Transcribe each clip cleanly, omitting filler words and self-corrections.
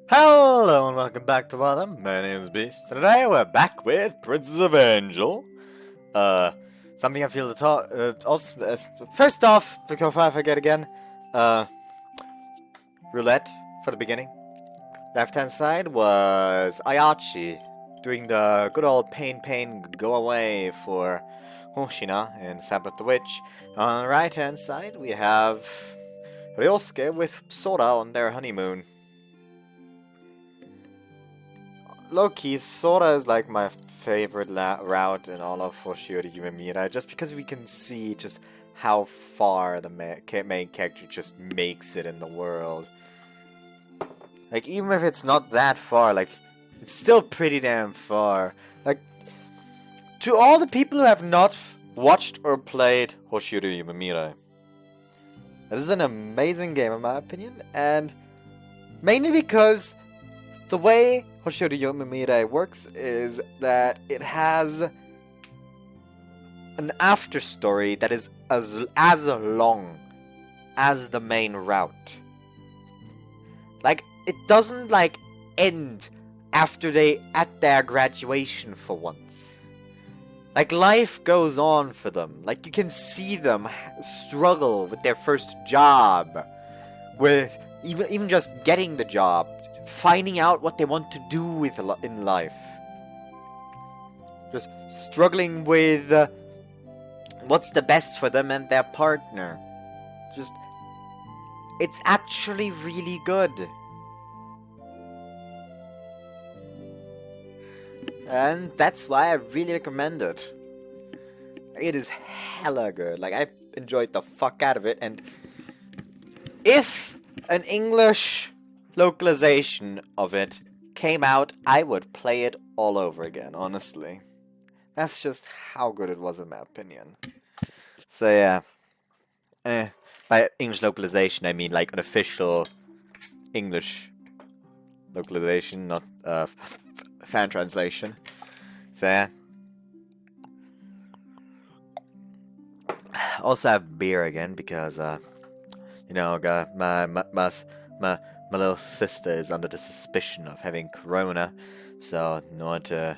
Hello and welcome back to Bottom. My name is Beast. Today we're back with Princess of Evangile. Something I feel to talk. First off, before I forget again, roulette for the beginning. Left hand side was Ayachi doing the good old pain, go away for Hoshina and Sabbath the Witch. On the right hand side, we have Ryosuke with Sora on their honeymoon. Low-key, Sora is like my favorite route in all of Hoshiyori Yumemira, just because we can see just how far the main character just makes it in the world. Like, even if it's not that far, like, it's still pretty damn far. Like, to all the people who have not watched or played Hoshiyori Yumemira, this is an amazing game in my opinion, and mainly because the way Hoshiyori Yumemira works is that it has an after story that is as long as the main route. Like, it doesn't like end after at their graduation for once. Like, life goes on for them. Like, you can see them struggle with their first job, with even just getting the job, finding out what they want to do with in life, just struggling with what's the best for them and their partner. Just, it's actually really good. And that's why I really recommend it. It is hella good. Like, I enjoyed the fuck out of it, and if an English localization of it came out, I would play it all over again, honestly. That's just how good it was in my opinion. So yeah. By English localization, I mean like an official English localization, not fan translation. So yeah. Also have beer again because you know, my little sister is under the suspicion of having corona, so in order to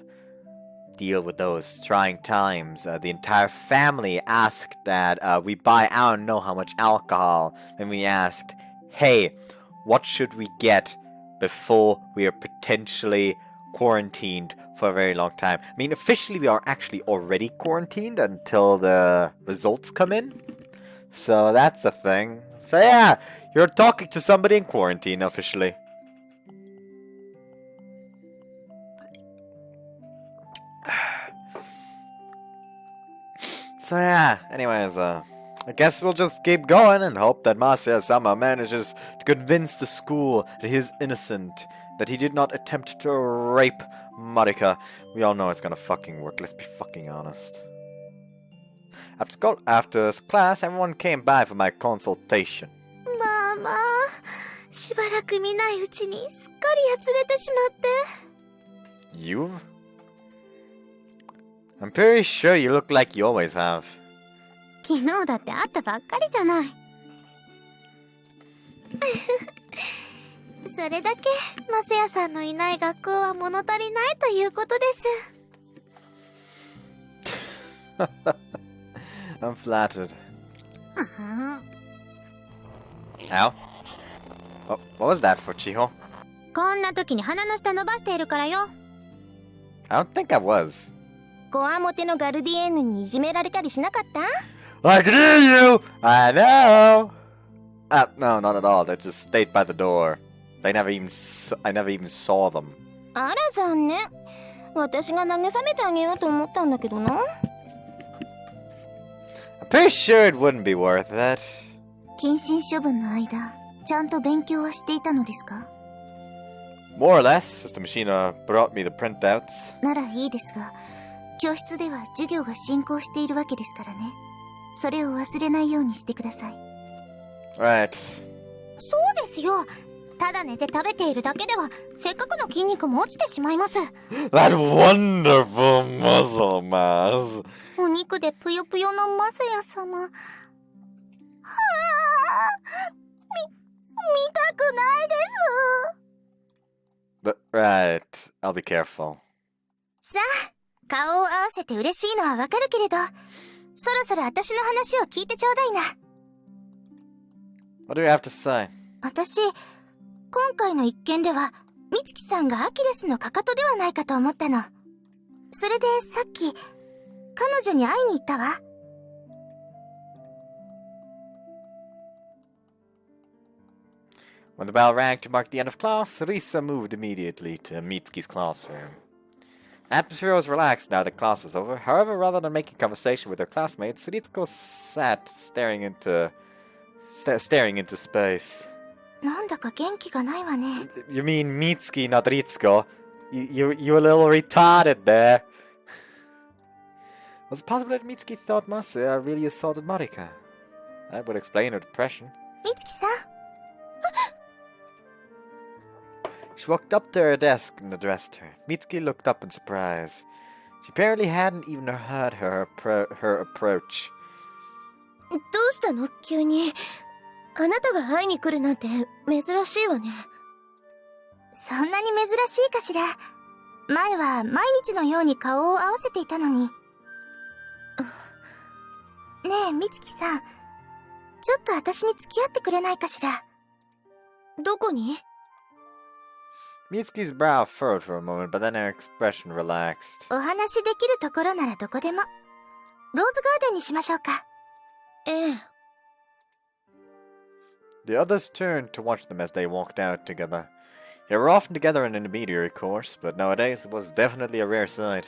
deal with those trying times, the entire family asked that we buy I don't know how much alcohol, and we asked, hey, what should we get before we are potentially quarantined for a very long time? I mean, officially we are actually already quarantined until the results come in, so that's a thing. So yeah, you're talking to somebody in quarantine officially. So yeah, anyways, I guess we'll just keep going and hope that Masaya-sama manages to convince the school that he is innocent, that he did not attempt to rape Marika. We all know it's gonna fucking work, let's be fucking honest. After class, everyone came by for my consultation. Mama, しばらく見ないうちにすっかりやつれてしまって。You've? I'm pretty sure you look like you always have. 昨日だって会ったばっかりじゃない。それだけマセヤさんのいない学校は物足りないということです。I'm flattered. Ow. Oh, what was that for, Chiho? こんな時に鼻の下伸ばしているからよ。I don't think I was. こわもてのガルディエーヌにいじめられたりしなかった？ I can hear you! I know! No, not at all. They just stayed by the door. I never even saw them. あら残念。私が慰めてあげようと思ったんだけどな。I'm pretty sure it wouldn't be worth it. 謹慎処分の間、ちゃんと勉強はしていたのですか？ More or less, Sister Machina brought me the printouts. ならいいですが、教室では授業が進行しているわけですからね。それを忘れないようにしてください。Right. そうですよ。ただ寝て食べているだけでは、せっかくの筋肉も落ちてしまいます。That wonderful muscle mass. お肉でぷよぷよのマサヤ様。はあ、見たくないです。But, right, I'll be careful. さあ、顔を合わせて嬉しいのはわかるけれど、そろそろ私の話を聞いてちょうだいな。What do you have to say? 私、今回の一件では、美月さんがアキレスのかかとではないかと思ったの。それでさっき、彼女に会いに行ったわ。When the bell rang to mark the end of class, Risa moved immediately to Mitsuki's classroom. The atmosphere was relaxed now that class was over. However, rather than making conversation with her classmates, Ritsuko sat staring into space. なんだか元気がないわね。 You mean Mitsuki, not Ritsuko? You a little retarded there. Was it possible that Mitsuki thought Masuya really assaulted Marika? That would explain her depression. 美月さん。 She walked up to her desk and addressed her. Mitsuki looked up in surprise. She apparently hadn't even heard her approach. どうしたの急に。あなたが会いに来るなんて珍しいわね。そんなに珍しいかしら。前は毎日のように顔を合わせていたのに。ねえ、美月さん。ちょっと私に付き合ってくれないかしら。どこに？ Mitsuki's brow furrowed for a moment, but then her expression relaxed. お話できるところならどこでも。ローズガーデンにしましょうか。ええ。The others turned to watch them as they walked out together. They were often together in an intermediary course, but nowadays it was definitely a rare sight.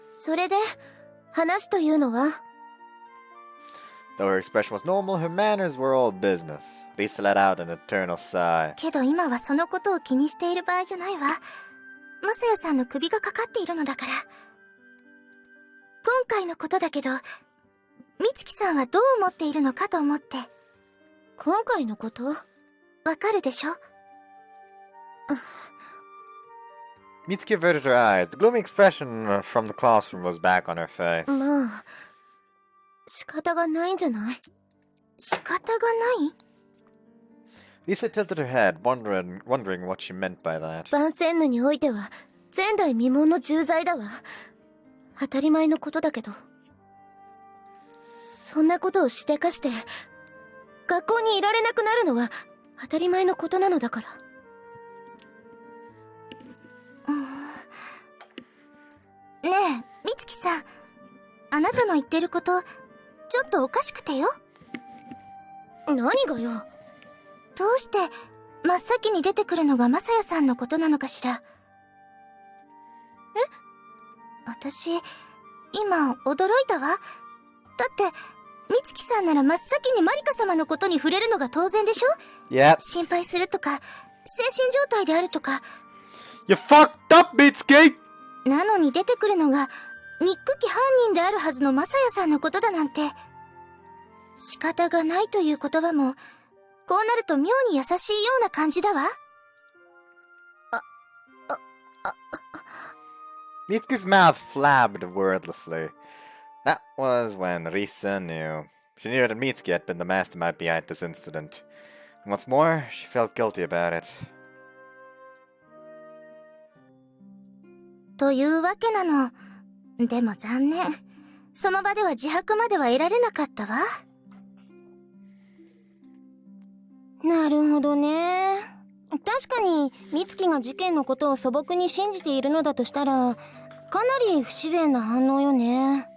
それで、話というのは？ Though her expression was normal, her manners were all business. Lisa let out an eternal sigh. けど今はそのことを気にしている場合じゃないわ。マサヤさんの首がかかっているのだから。今回のことだけど、美月さんはどう思っているのかと思って。今回のこと？わかるでしょ？ Mitsuki averted her eyes. The gloomy expression from the classroom was back on her face. まあ、仕方がないんじゃない？仕方がない？ Lisa tilted her head, wondering what she meant by that. バンセンヌにおいては前代未聞の重罪だわ。当たり前のことだけど。そんなことをしでかして学校にいられなくなるのは当たり前のことなのだから。ねえ、美月さん。あなたの言ってること、ちょっとおかしくてよ。何がよ。どうして真っ先に出てくるのがマサヤさんのことなのかしら。私、今驚いたわ。だって、美月さんなら真っ先にマリカ様のことに触れるのが当然でしょ？ Yep. 心配するとか、精神状態であるとか。You fucked up, Mitsuki! なのに出てくるのが、憎き犯人であるはずのマサヤさんのことだなんて。仕方がないという言葉も、こうなると妙に優しいような感じだわ。Mitsuki's mouth flabbed wordlessly. That was when Risa knew. She knew that Mitsuki had been the mastermind behind this incident. And what's more, she felt guilty about it. というわけなの。でも残念。その場では自白までは得られなかったわ。なるほどね。確かに美月が事件のことを素朴に信じているのだとしたら、かなり不自然な反応よね。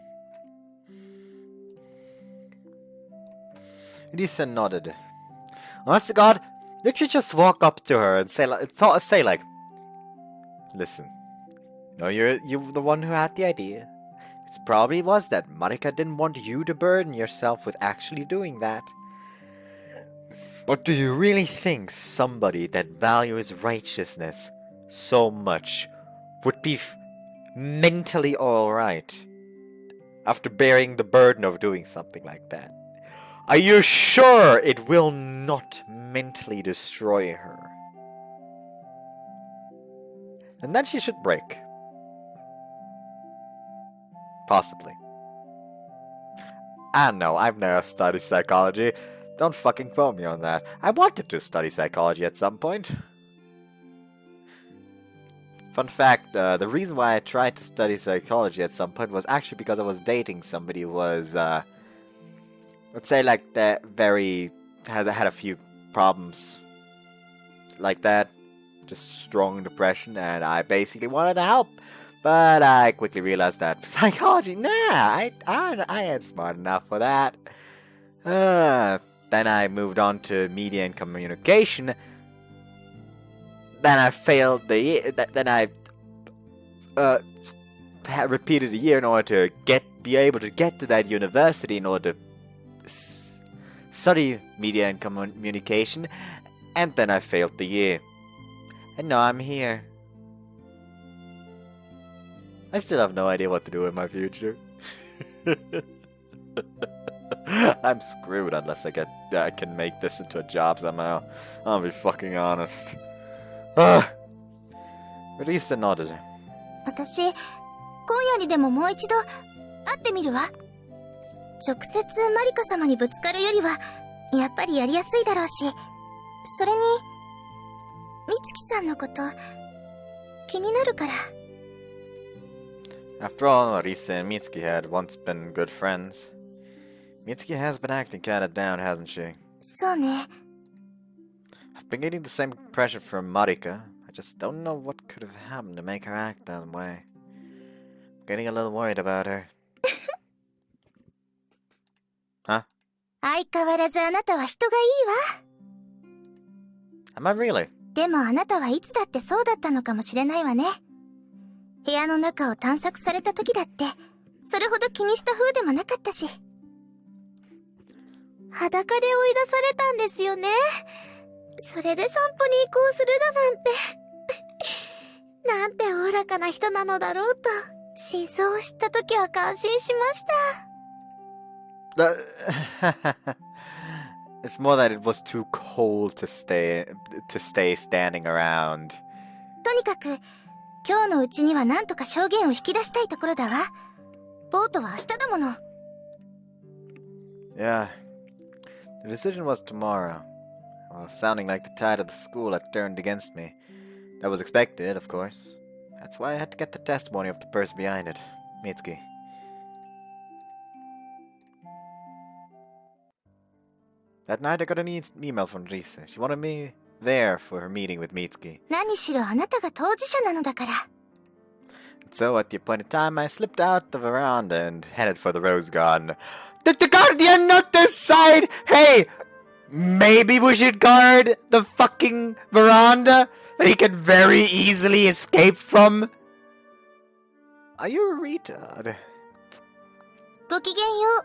Lisa nodded. Honest to God, did you just walk up to her and say like, listen, no, you're the one who had the idea. It probably was that Marika didn't want you to burden yourself with actually doing that. But do you really think somebody that values righteousness so much would be mentally alright after bearing the burden of doing something like that? Are you sure it will not mentally destroy her? And then she should break. Possibly. I know, I've never studied psychology. Don't fucking quote me on that. I wanted to study psychology at some point. Fun fact, the reason why I tried to study psychology at some point was actually because I was dating somebody who was, let's say like that had a few problems like that. Just strong depression, and I basically wanted to help. But I quickly realized that psychology, nah, I ain't smart enough for that. Then I moved on to media and communication. Then I failed the year. Then I repeated a year in order to be able to get to that university in order to study media and communication. And then I failed the year. And now I'm here. I still have no idea what to do in my future. I'm screwed unless I can make this into a job somehow. I'll be fucking honest. Risa nodded. 私、今夜にでももう一度会ってみるわ。直接マリカ様にぶつかるよりはやっぱりやりやすいだろうし、それに美月さんのこと気になるから。After all, Risa and Mitsuki had once been good friends. Mitsuki has been acting kinda down, hasn't she? そうね。I've been getting the same impression from Marika. I just don't know what could have happened to make her act that way. I'm getting a little worried about her. Huh? 相変わらずあなたは人がいいわ。Am I really? でもあなたはいつだってそうだったのかもしれないわね。部屋の中を探索された時だってそれほど気にした風でもなかったし。裸で追い出されたんですよね。それで散歩に移行するだなんて。なんておおらかな人なのだろうと真相を知った時は感心しました。It's more that it was too cold to stay standing around. とにかく今日のうちには何とか証言を引き出したいところだわ。ボートは明日だもの。Yeah. The decision was tomorrow. Well, sounding like the tide of the school had turned against me. That was expected, of course. That's why I had to get the testimony of the person behind it, Mitsuki. That night I got an email from Risa. She wanted me there for her meeting with Mitsuki. 何しろあなたが当事者なのだから。So at the appointed time, I slipped out the veranda and headed for the rose garden. Did the guardian not decide? Hey, maybe we should guard the fucking veranda that he can very easily escape from? Are you a retard? ごきげんよ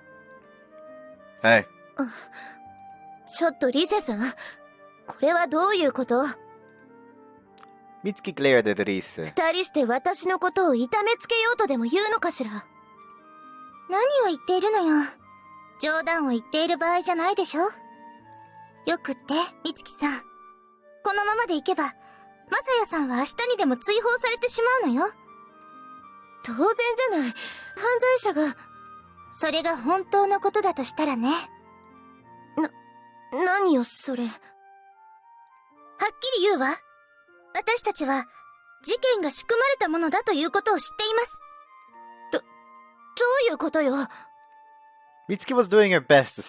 う。Hey. ちょっとリセさん、これはどういうこと？ Mitsuki glared at Risa. 二人して私のことを痛めつけようとでも言うのかしら。何を言っているのよ。冗談を言っている場合じゃないでしょ。よくって、美月さん。このままでいけば、マサヤさんは明日にでも追放されてしまうのよ。当然じゃない。犯罪者が。それが本当のことだとしたらね。何よそれ。はっきり言うわ。私たちは事件が仕組まれたものだということを知っています。どういうことよ。Mitsuki was doing her best to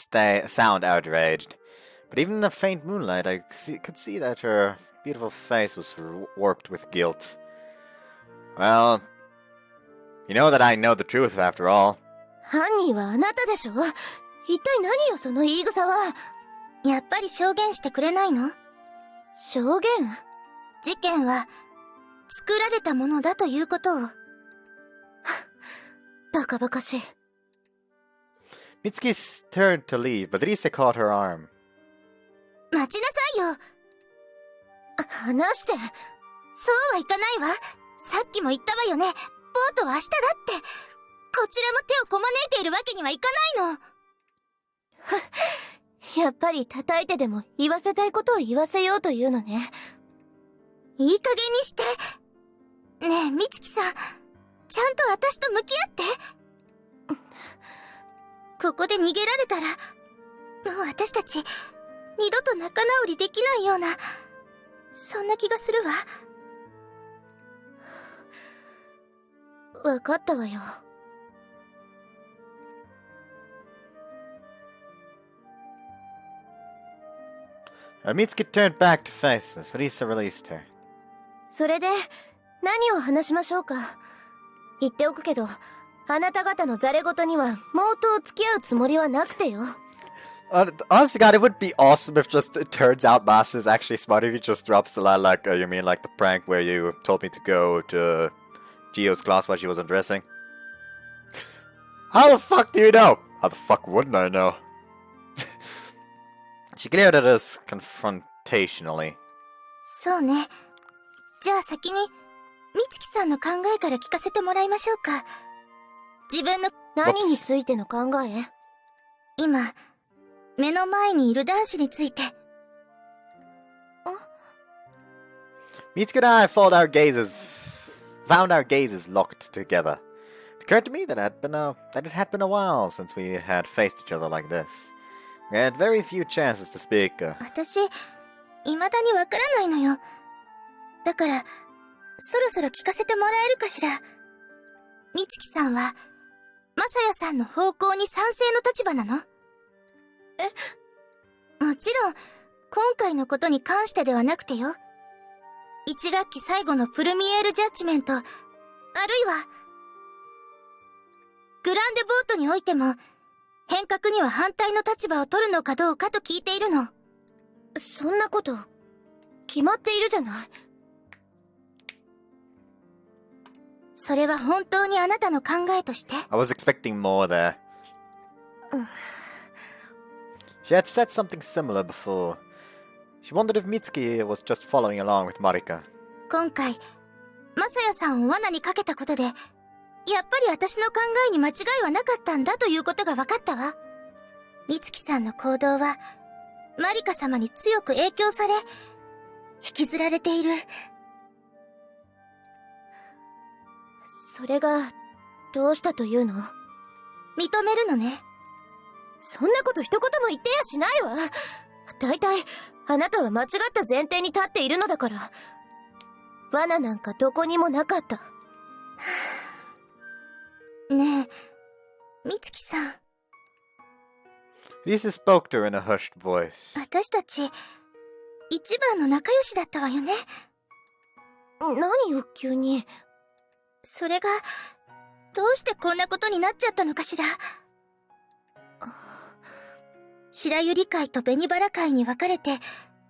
sound outraged, but even in the faint moonlight, I could see that her beautiful face was warped with guilt. Well, you know that I know the truth after all. 犯人はあなたでしょ。一体何よその言い草は。やっぱり証言してくれないの？証言？事件は作られたものだということを。バカバカしい。Mitsuki turned to leave, but Risa caught her arm. 待ちなさいよ。話して。そうはいかないわ。さっきも言ったわよね。ボートは明日だって。こちらも手をこまねいているわけにはいかないの。やっぱり叩いてでも言わせたいことを言わせようというのね。いい加減にして。ねえ、美月さん。ちゃんと私と向き合って。ここで逃げられたら、もう私たち、二度と仲直りできないような、そんな気がするわ。わかったわよ。Mitsuki turned back to face us. Risa released her. それで何を話しましょうか。言っておくけど、あなた方のザレ言にはもうと付き合うつもりはなくてよ。Honestly, God, it would be awesome if just it turns out Master is actually smart if he just drops a line like, you mean like the prank where you told me to go to Gio's class while she was undressing? How the fuck do you know? How the fuck wouldn't I know? She glared at us confrontationally. そうね。じゃあ先に美月さんの考えから聞かせてもらいましょうか。自分の何についての考え？今目の前にいる男子について。Mitsuki and I found our gazes locked together. It occurred to me that it had been a while since we had faced each other like this. We had very few chances to speak. 私、未だにわからないのよ。だから、そろそろ聞かせてもらえるかしら。美月さんは、まさやさんの方向に賛成の立場なの？もちろん、今回のことに関してではなくてよ。1学期最後のプルミエールジャッジメント、あるいは、グランデボートにおいても、変革には反対の立場を取るのかどうかと聞いているの。そんなこと、決まっているじゃない。それは本当にあなたの考えとして？ I was expecting more there. She had said something similar before. She wondered if Mitsuki was just following along with Marika. 今回、まさやさんを罠にかけたことで、やっぱり私の考えに間違いはなかったんだということが分かったわ。美月さんの行動は、マリカ様に強く影響され、引きずられている。それが、どうしたというの？認めるのね。そんなこと一言も言ってやしないわ。だいたい、あなたは間違った前提に立っているのだから。罠なんかどこにもなかった。ねえ、美月さん。Lisa spoke to her in a hushed voice. 私たち、一番の仲良しだったわよね。何よ、急に。それが、どうしてこんなことになっちゃったのかしら。白百合会と紅バラ会に分かれて、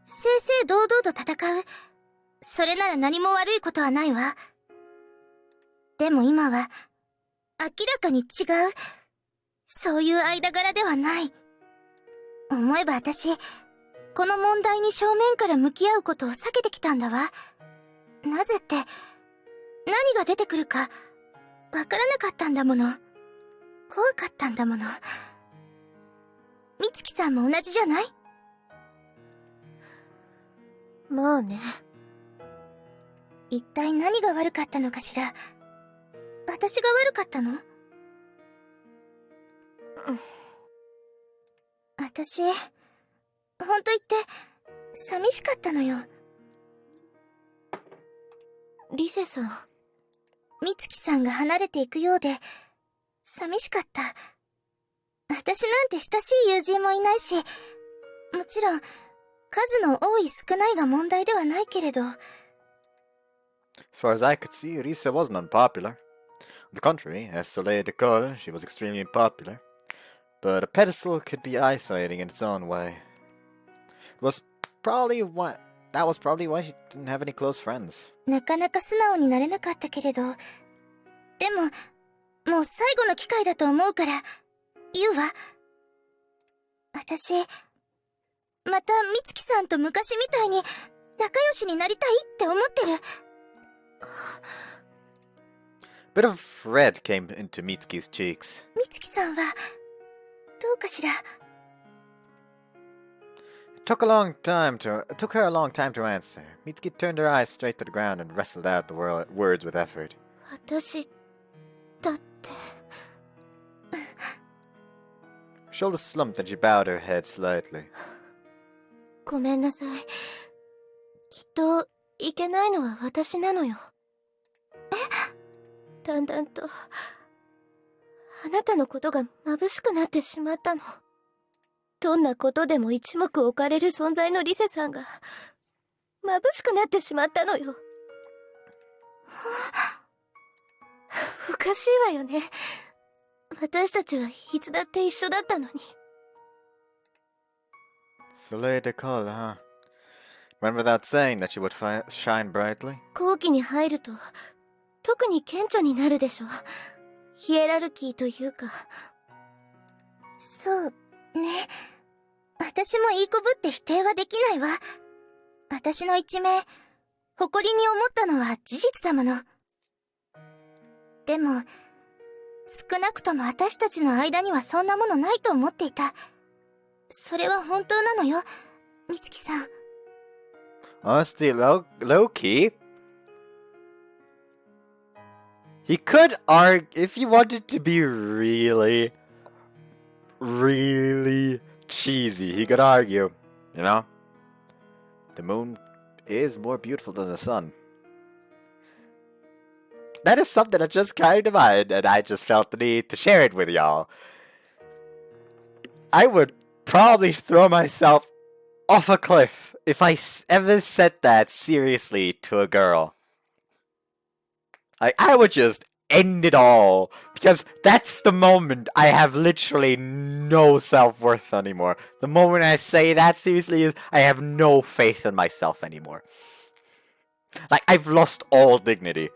正々堂々と戦う。それなら何も悪いことはないわ。でも今は、明らかに違う。そういう間柄ではない。思えば私、この問題に正面から向き合うことを避けてきたんだわ。なぜって、何が出てくるか、わからなかったんだもの。怖かったんだもの。美月さんも同じじゃない？まあね。一体何が悪かったのかしら。私が悪かったの？私、ほんと言って、寂しかったのよ。リセさん。美月さんが離れていくようで、寂しかった。私なんて親しい友人もいないし、もちろん、数の多い少ないが問題ではないけれど。As far as I could see, Risa wasn't unpopular. On the contrary, as Soleil de Col, she was extremely popular. But a pedestal could be isolating in its own way. That was probably why she didn't have any close friends. なかなか素直になれなかったけれど、でも、もう最後の機会だと思うから、言うわ。私、また美月さんと昔みたいに仲良しになりたいって思ってる。A bit of red came into Mitsuki's cheeks. 美月さんは、どうかしら。It took her a long time to answer. Mitsuki turned her eyes straight to the ground and wrestled out the words with effort. 私、だって。Her shoulders slumped and she bowed her head slightly. ごめんなさい。きっと、いけないのは私なのよ。だんだんとあなたのことが眩しくなってしまったの。どんなことでも一目置かれる存在のリセさんが眩しくなってしまったのよ。おかしいわよね。私たちはいつだって一緒だったのに。Soleil de Colle, huh? Went without saying that she would shine brightly. 後期に入ると特に顕著になるでしょ。ヒエラルキーというか。そうね。私もいい子ぶって否定はできないわ。私の一命、誇りに思ったのは事実だもの。でも、少なくとも私たちの間にはそんなものないと思っていた。それは本当なのよ、美月さん。Honestly, low-key, he could argue, if he wanted to be really, really cheesy, he could argue, you know? The moon is more beautiful than the sun. That is something that just came to mind, and I just felt the need to share it with y'all. I would probably throw myself off a cliff if I ever said that seriously to a girl. I would just end it all, because that's the moment I have literally no self-worth anymore. The moment I say that seriously is I have no faith in myself anymore. Like, I've lost all dignity.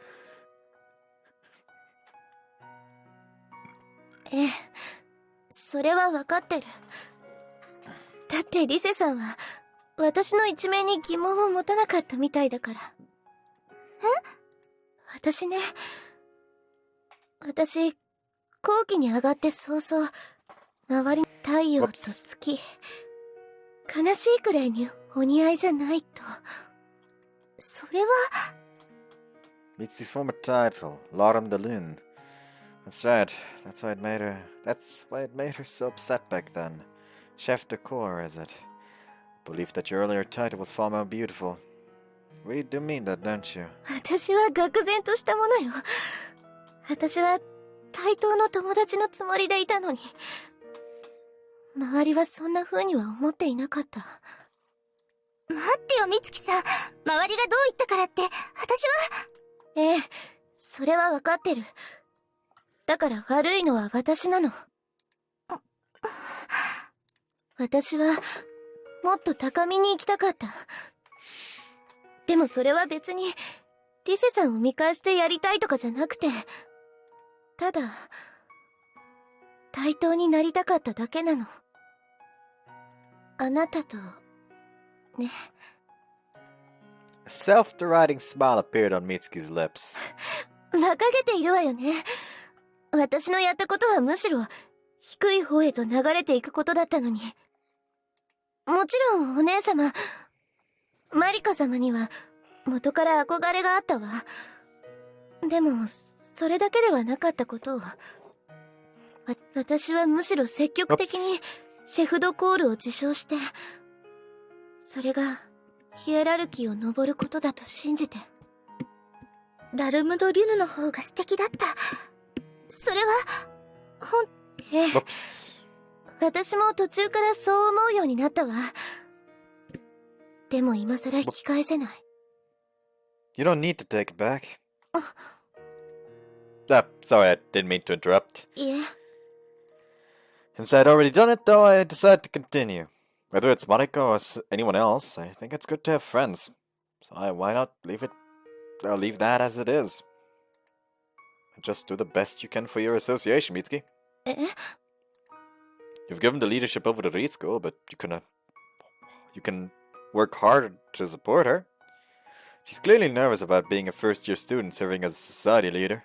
ええ、それは分かってる。だってリセさんは私の一面に疑問を持たなかったみたいだから。私ね、私、後期に上がって早々、周りに太陽と月、悲しいくらいにお似合いじゃないと。それは... Mitsu's former title, L'Autumn de Lune. That's right. That's why it made her so upset back then. Chef de corps, is it? Believed that your earlier title was far more beautiful. We do mean that, don't you? 私は愕然としたものよ。私は対等の友達のつもりでいたのに、周りはそんな風には思っていなかった。待ってよ、美月さん。周りがどう言ったからって、私は。ええ、それは分かってる。だから悪いのは私なの。私はもっと高みに行きたかった。でもそれは別にリセさんを見返してやりたいとかじゃなくて、ただ対等になりたかっただけなの。あなたとね。A self-deriding smile appeared on Mitsuki's lips. 馬鹿げているわよね。私のやったことはむしろ低い方へと流れていくことだったのに。もちろんお姉様、マリカ様には元から憧れがあったわ。でもそれだけではなかったことを。私はむしろ積極的にシェフ・ド・コールを自称して、それがヒエラルキーを登ることだと信じて。ラルム・ド・リュヌの方が素敵だった。それはええ、私も途中からそう思うようになったわ。でも今更引き返せない。You don't need to take it back. Sorry, I didn't mean to interrupt. いえ。Since I'd already done it, though, I decided to continue. Whether it's Marika or anyone else, I think it's good to have friends. So why not leave that as it is. Just do the best you can for your association, Mitsuki. You've given the leadership over to Ritsuko, but you can work hard to support her. She's clearly nervous about being a first-year student serving as a society leader.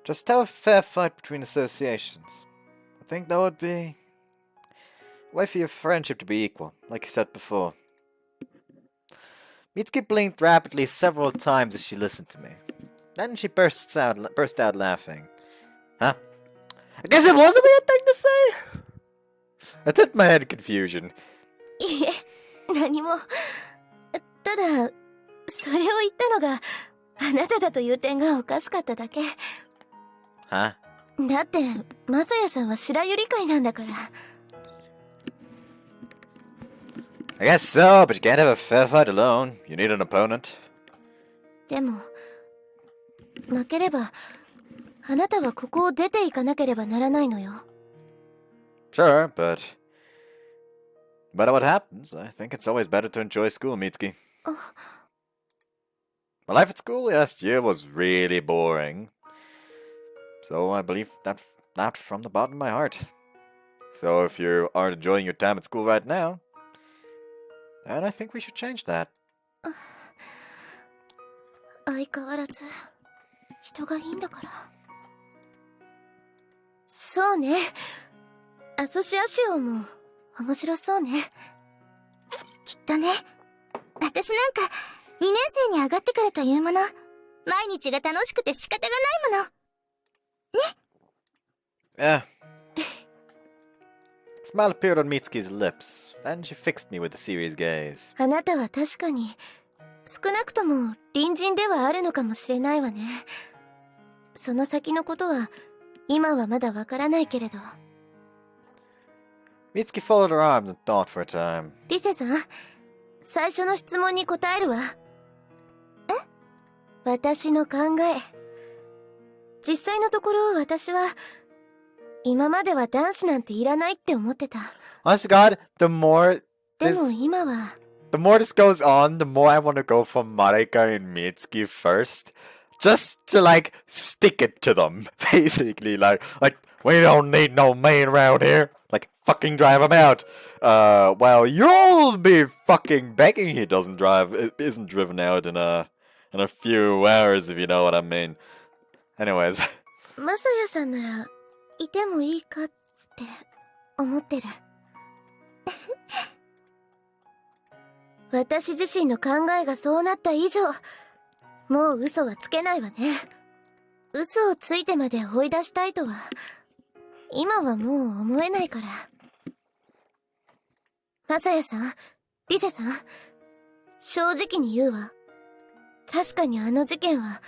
Just have a fair fight between associations. I think that would be a way for your friendship to be equal, like you said before. Mitsuki blinked rapidly several times as she listened to me. Then she burst out laughing. Huh? I guess it was a weird thing to say? I tipped my head in confusion. いえ、何も。ただ、それを言ったのがあなただという点がおかしかっただけ。Huh? だって、マサヤさんは白百合会なんだから。I guess so, but you can't have a fair fight alone. You need an opponent. でも、負ければ、あなたはここを出ていかなければならないのよ。Sure, but no matter what happens, I think it's always better to enjoy school, Mitsuki. My life at school last year was really boring. So I believe that from the bottom of my heart. So if you aren't enjoying your time at school right now, then I think we should change that. 相変わらず、人がいいんだから。そうね。アソシアシオンも面白そうね。きっとね。私なんか2年生に上がってからというもの、毎日が楽しくて仕方がないもの。Yeah. Smile appeared on Mitsuki's lips, and she fixed me with a serious gaze. あなたは確かに少なくとも隣人ではあるのかもしれないわね。その先のことは今はまだわからないけれど。Mitsuki folded her arms and thought for a time. リセさん、最初の質問に答えるわ。私の考え。実際のところ私は今までは男子なんていらないって思ってた。Honest to God, the more でも今は the more this goes on, the more I want to go for Marika and Mitsuki first. Just to, like, stick it to them, basically. Like, we don't need no man around here. Like, fucking drive him out. Well, you'll be fucking begging he isn't driven out in a few hours, if you know what I mean. Anyways. マサヤさんならいてもいいかって思ってる。私自身の考えがそうなった以上、もう嘘はつけないわね。嘘をついてまで追い出したいとは、今はもう思えないから。マサヤさん、リセさん、正直に言うわ。確かにあの事件は、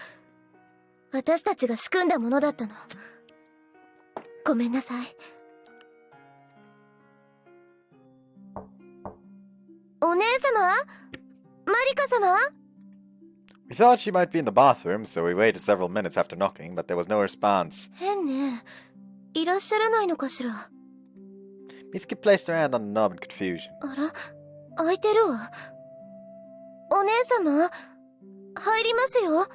私たちが仕組んだものだったの。ごめんなさい。お姉様？マリカ様？ We thought she might be in the bathroom, so we waited several minutes after knocking, but there was no response. 変ね。いらっしゃらないのかしら。Mitsuki placed her hand on the knob in confusion. あら、開いてるわ。お姉様？入りますよ。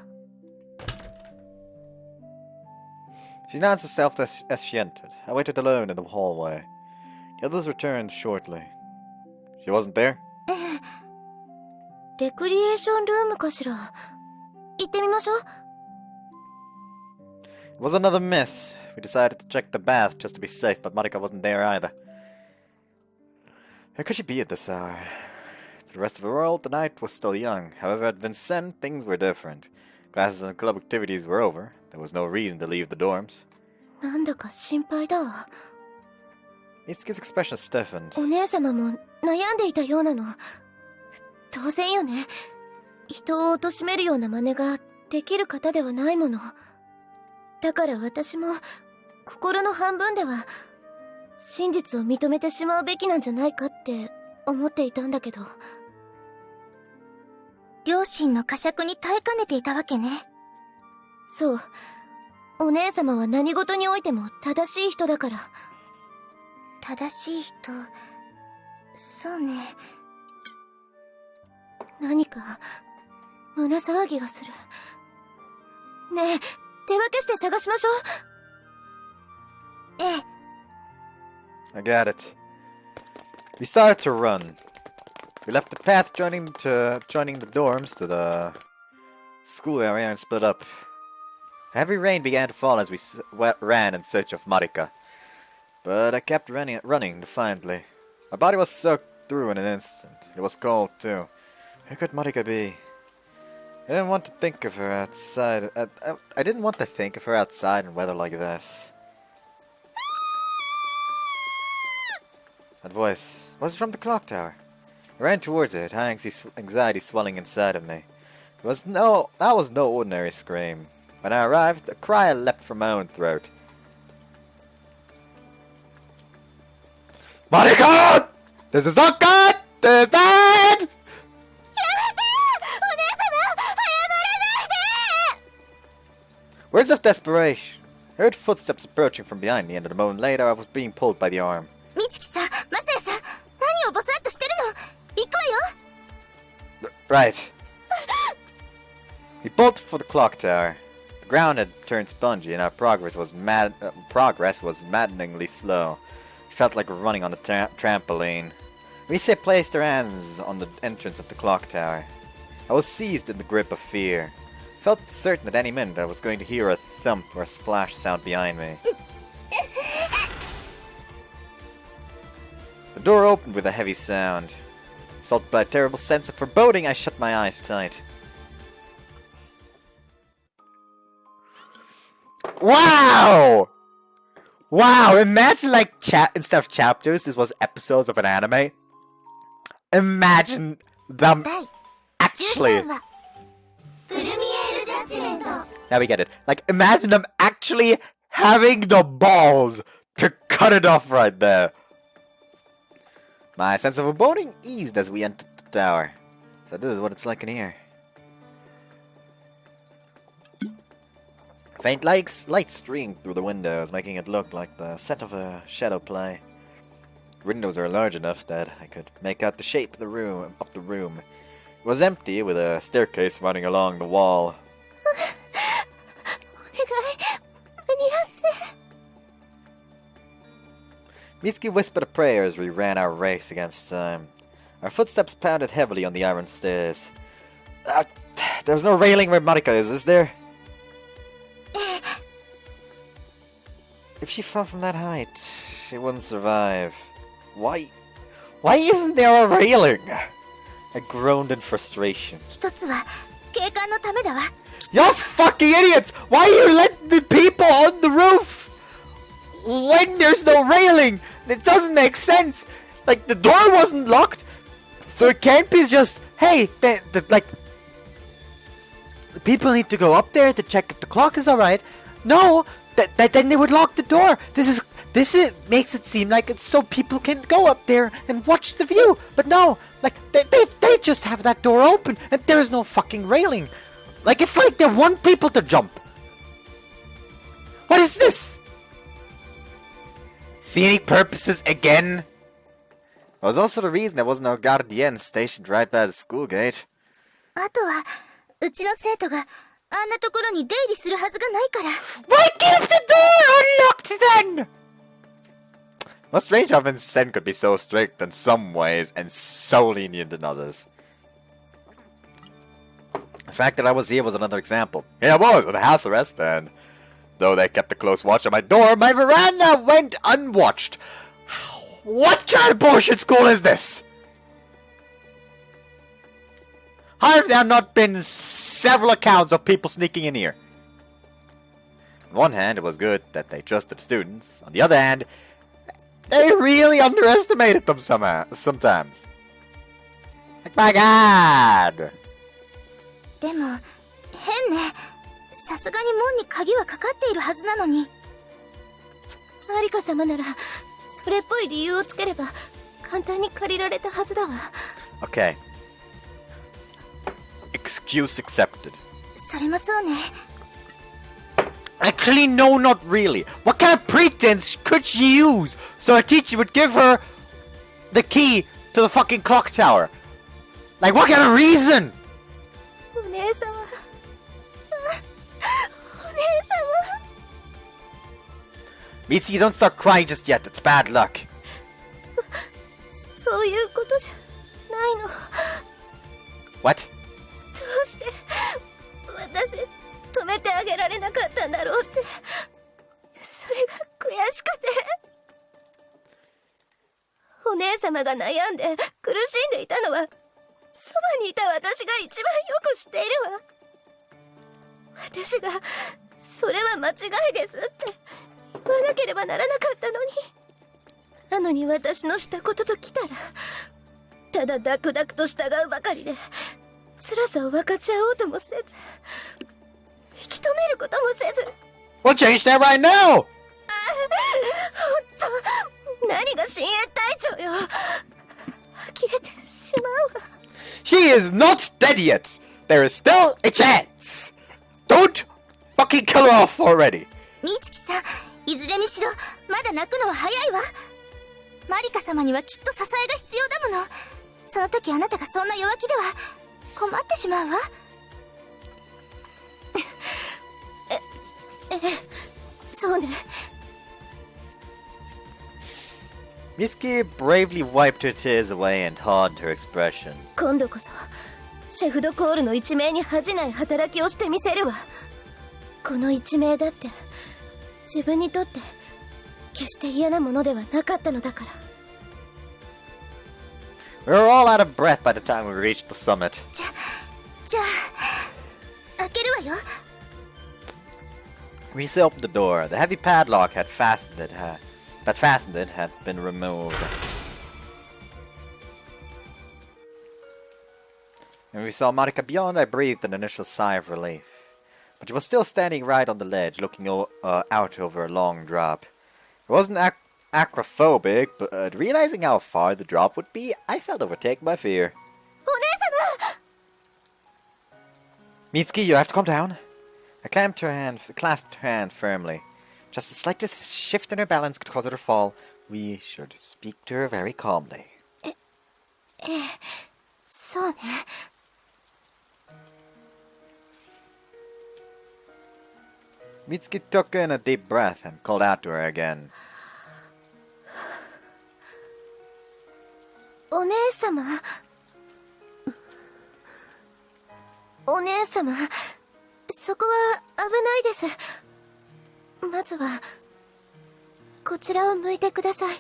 She announced herself as she entered. I waited alone in the hallway. The others returned shortly. She wasn't there? レクリエーションルームかしら。行ってみましょう。It was another miss. We decided to check the bath just to be safe, but Marika wasn't there either. Where could she be at this hour? To the rest of the world, the night was still young. However, at Vincennes, things were different. Classes and club activities were over. There was no reason to leave the dorms. なんだか心配だわ。Mitsuki's expression stiffened. お姉様も悩んでいたようなの。当然よね。人を貶めるような真似ができる方ではないもの。だから私も心の半分では真実を認めてしまうべきなんじゃないかって思っていたんだけど。両親の呵責に耐えかねていたわけね。そう。お姉様は何事においても正しい人だから。正しい人。そうね。何か胸騒ぎがする。ねえ、手分けして探しましょう。ええ。I got it. We started to run. We left the path joining the dorms to the school area and split up. Heavy rain began to fall as we ran in search of Marika. But I kept running defiantly. My body was soaked through in an instant. It was cold too. Where could Marika be? I didn't want to think of her outside. I didn't want to think of her outside in weather like this. That voice was from the clock tower. I ran towards it, anxiety swelling inside of me. It That was no ordinary scream. When I arrived, a cry leapt from my own throat. Monica! This is not good! This is bad! Words of desperation. I heard footsteps approaching from behind me, and a moment later I was being pulled by the arm. Right. We bolted for the clock tower. The ground had turned spongy, and our progress was maddeningly slow. It felt like running on a trampoline. Rise placed her hands on the entrance of the clock tower. I was seized in the grip of fear. I felt certain at any minute I was going to hear a thump or a splash sound behind me. The door opened with a heavy sound. Assaulted by a terrible sense of foreboding, I shut my eyes tight. Wow! Wow, imagine like instead of chapters, this was episodes of an anime. Imagine them actually... Now we get it. Like, imagine them actually having the balls to cut it off right there. My sense of foreboding eased as we entered the tower. So this is what it's like in here. Faint light streamed through the windows, making it look like the set of a shadow play. Windows are large enough that I could make out the shape of the room. It was empty, with a staircase running along the wall. Mitsuki whispered a prayer as we ran our race against time. Our footsteps pounded heavily on the iron stairs. There's no railing where Monica is there? If she fell from that height, she wouldn't survive. Why isn't there a railing? I groaned in frustration. Y'all's fucking idiots! Why are you letting the people on the roof when there's no railing? It doesn't make sense. Like, the door wasn't locked, so it can't be just, hey, the people need to go up there to check if the clock is alright. No, then they would lock the door. This makes it seem like it's so people can go up there and watch the view. But no, like, they just have that door open and there's no fucking railing. Like, it's like they want people to jump. What is this? Scenic purposes again? That was also the reason there was no guardian stationed right by the school gate. Why keep the door unlocked then? Well, strange how Vincent could be so strict in some ways and so lenient in others. The fact that I was here was another example. Yeah, I was on a house arrest, and though they kept a close watch on my door, my veranda went unwatched. What kind of bullshit school is this? How have there not been several accounts of people sneaking in here? On one hand, it was good that they trusted students. On the other hand, they really underestimated them sometimes. Like, my god! でも変ね。さすがに門に鍵はかかっているはずなのに。マリカ様ならそれっぽい理由をつければ簡単に借りられたはずだわ。Okay. Excuse accepted. それもそうね。Actually, no, not really. What kind of pretense could she use so a teacher would give her the key to the fucking clock tower? Like, what kind of reason? お姉様。お姉様。Mitsuki, don't start crying just yet. It's bad luck. そういうことじゃないの。What? どうして私止めてあげられなかったんだろうって、それが悔しくて。お姉様が悩んで苦しんでいたのはそばにいた私が一番よく知っているわ。私がそれは間違いですって言わなければならなかったのに。なのに私のしたことときたらただダクダクと従うばかりで、辛さを分かち合おうともせず、引き止めることもせず。We'll change that right now! ほんと、何が親衛隊長よ。呆れてしまうわ。She is not dead yet! There is still a chance! Don't fucking kill her off already! 美月さん、いずれにしろ、まだ泣くのは早いわ。マリカ様にはきっと支えが必要だもの。その時あなたがそんな弱気では困ってしまうわ。そうね。Mitsuki bravely wiped her tears away and hardened her expression. 今度こそシェフドコールの一命に恥じない働きをしてみせるわ。この一命だって自分にとって決して嫌なものではなかったのだから。 We were all out of breath by the time we reached the summit. じゃあ開けるわよ。Risa opened the door. The heavy padlock had fastened it. That fastened it had been removed. When we saw Marika beyond, I breathed an initial sigh of relief. But she was still standing right on the ledge, looking out over a long drop. It wasn't acrophobic, but realizing how far the drop would be, I felt overtaken by fear. Mitsuki, you have to calm down. I clasped her hand firmly. Just the slightest shift in her balance could cause her to fall. We should speak to her very calmly. そうね。Mitsuki took in a deep breath and called out to her again. お姉様。お姉様、そこは危ないです。まずはこちらを向いてください。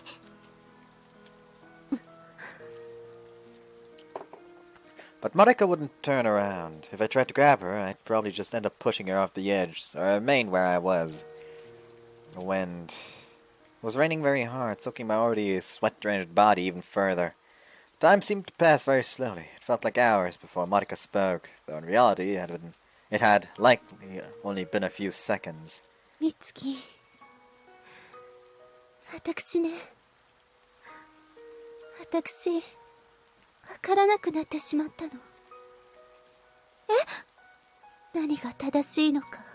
But Marika wouldn't turn around. If I tried to grab her, I'd probably just end up pushing her off the edge, so I remained where I was. The wind was raining very hard, soaking my already sweat-drenched body even further. Time seemed to pass very slowly. It felt like hours before Marika spoke, though in reality it had likely only been a few seconds. 美月、私ね、私わからなくなってしまったの。何が正しいのか、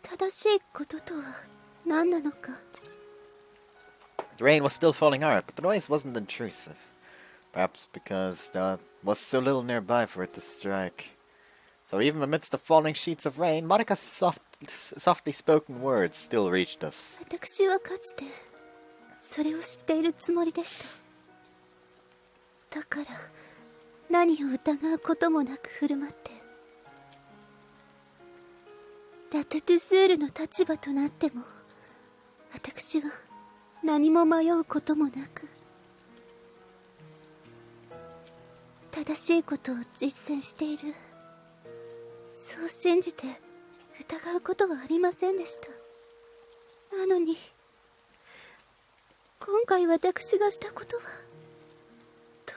正しいこととは何なのか。 The rain was still falling hard, but the noise wasn't intrusive. Perhaps because there was so little nearby for it to strike. So even amidst the falling sheets of rain, Marika's softly spoken words still reached us. 私はかつてそれを知っているつもりでした。だから何を疑うこともなく振る舞って、ラテトゥスールの立場となっても私は何も迷うこともなく、正しいことを実践している、そう信じて疑うことはありませんでした。なのに今回私がしたことは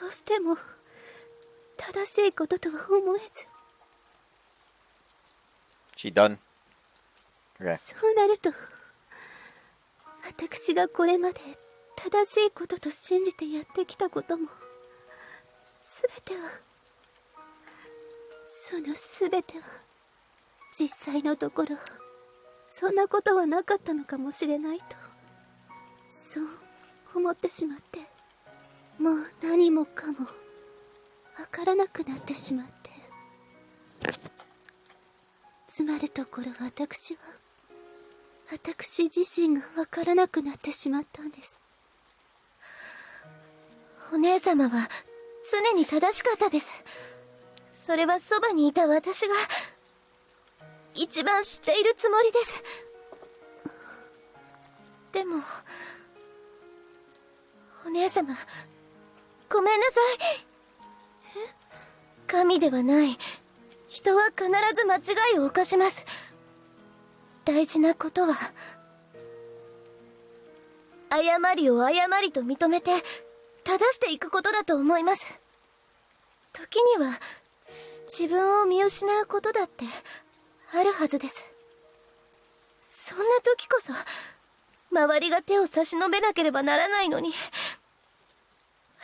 どうしても正しいこととは思えず。 She done? Okay. そうなると私がこれまで正しいことと信じてやってきたことも全ては実際のところそんなことはなかったのかもしれないと、そう思ってしまって、もう何もかもわからなくなってしまって、つまるところ私自身がわからなくなってしまったんです。お姉様は常に正しかったです。それはそばにいた私が一番知っているつもりです。でもお姉様、ごめんなさい。神ではない。人は必ず間違いを犯します。大事なことは誤りを誤りと認めて正していくことだと思います。時には自分を見失うことだってあるはずです。そんな時こそ周りが手を差し伸べなければならないのに、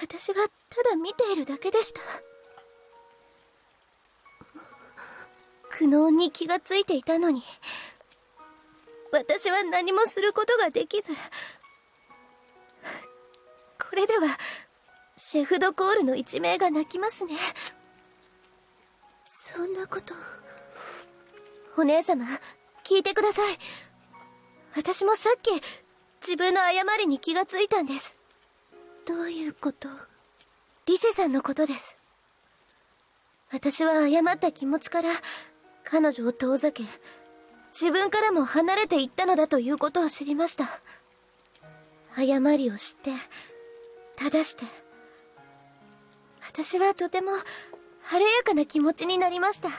私はただ見ているだけでした。苦悩に気がついていたのに、私は何もすることができず、これではシェフ・ド・コールの一命が泣きますね。そんなこと。お姉様、聞いてください。私もさっき自分の誤りに気がついたんです。どういうこと？リセさんのことです。私は誤った気持ちから彼女を遠ざけ、自分からも離れていったのだということを知りました。誤りを知って正して、私はとても晴れやかな気持ちになりました。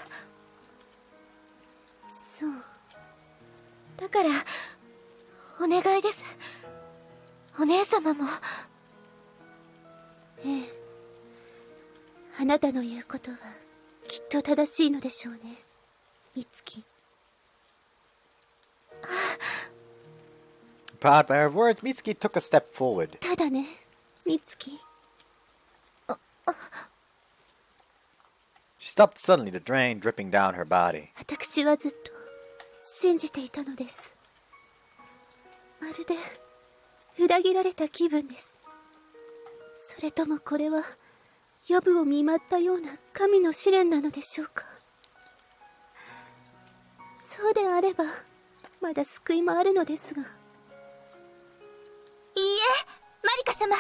そう。だからお願いです。お姉様も。ええ。あなたの言うことはきっと正しいのでしょうね、美月。But by her words, Mitsuki took a step forward. ただね、美月。She stopped suddenly, the drain dripping down her body. 私はずっと信じていたのです。まるで裏切られた気分です。それともこれは予部を見舞ったような神の試練なのでしょうか。そうであればまだ救いもあるのですが。いいえ、マリカ様。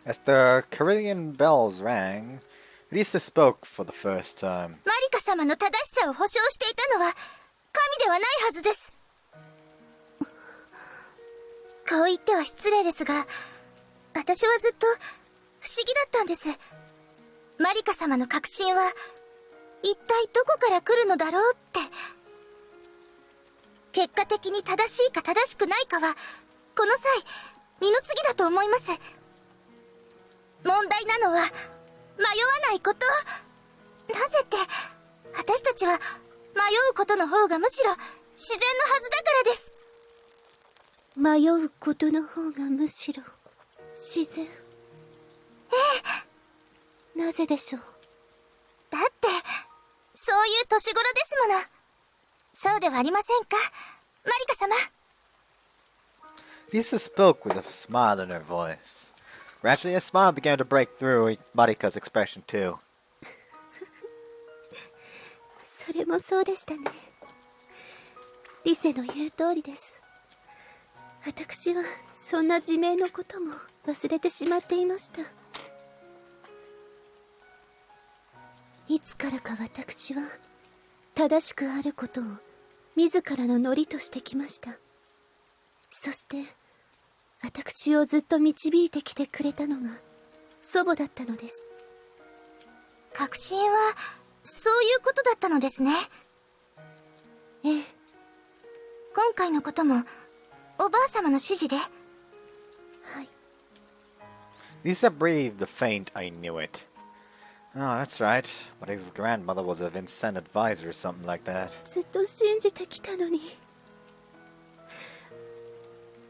As the Carillion bells rang, Lisa spoke for the first time. マリカ様の正しさを保証していたのは神ではないはずです。こう言っては失礼ですが、私はずっと不思議だったんです。マリカ様の確信は一体どこから来るのだろうって。結果的に正しいか正しくないかはこの際二の次だと思います。問題なのは迷わないこと。なぜって、私たちは迷うことの方がむしろ自然のはずだからです。迷うことの方がむしろ自然。ええ。なぜでしょう。だってそういう年頃ですもの。そうではありませんか、マリカ様。 Lisa spoke with a smile in her voice. Gradually, a smile began to break through Marika's expression, too. それもそうでしたね。リセの言う通りです。私はそんな自明のことも忘れてしまっていました。いつからか私は正しくあることを自らのノリとしてきました。そして私をずっと導いてきてくれたのが祖母だったのです。確信はそういうことだったのですね。ええ。今回のこともおばあ様の指示で。はい。 Lisa breathed a faint, I knew it. Oh, that's right. Marika's grandmother was a Vincent advisor or something like that. ずっと信じてきたのに、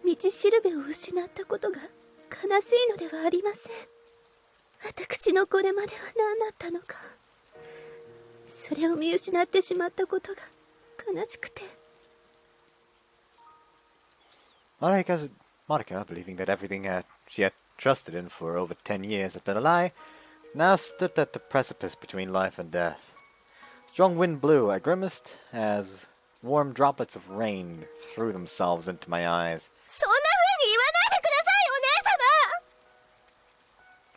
道しるべを失ったことが悲しいのではありません。私のこれまでは何だったのか。それを見失ってしまったことが悲しくて。Marika, believing that everything she had trusted in for over 10 years had been a lie, now stood at the precipice between life and death. Strong wind blew. I grimaced as warm droplets of rain threw themselves into my eyes. そんな風に言わないでください、お姉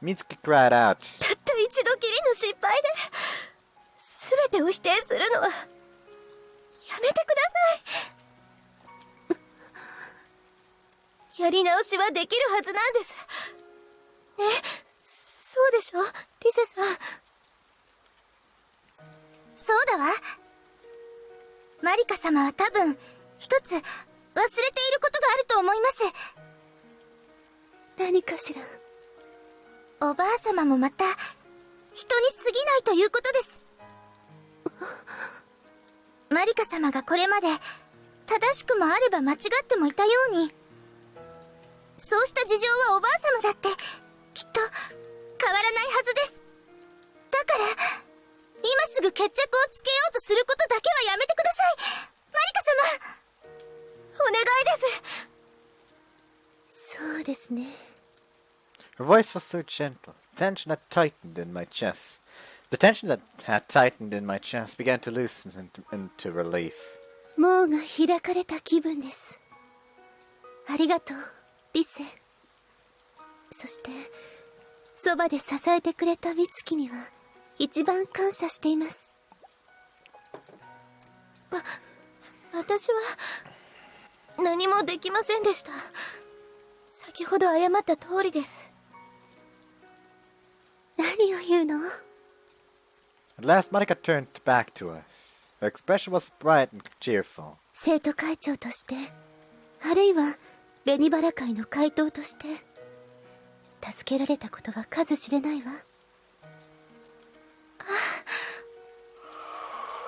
様。 Mitsuki cried out. たった一度きりの失敗で全てを否定するのはやめてください。やり直しはできるはずなんです。ね、そうでしょ、リセさん。そうだわ。マリカ様は多分一つ忘れていることがあると思います。何かしら。おばあ様もまた一人に過ぎないということです。マリカ様がこれまで正しくもあれば間違ってもいたように、そうした事情はおばあ様だってきっと変わらないはずです。だから今すぐ決着をつけようとすることだけはやめてください。マリカ様、お願いです。そうですね。 Her voice was so gentle. Tension had tightened in my chest. The tension that had tightened in my chest began to loosen into relief. 門が開かれた気分です。ありがとう、リセ。そしてそばで支えてくれた美月には一番感謝しています。私は何もできませんでした。先ほど謝った通りです。何を言うの？ At last, Monica turned back to us. Her expression was bright and cheerful. 生徒会長として、あるいは紅バラ会の会頭として、助けられたことは数知れないわ。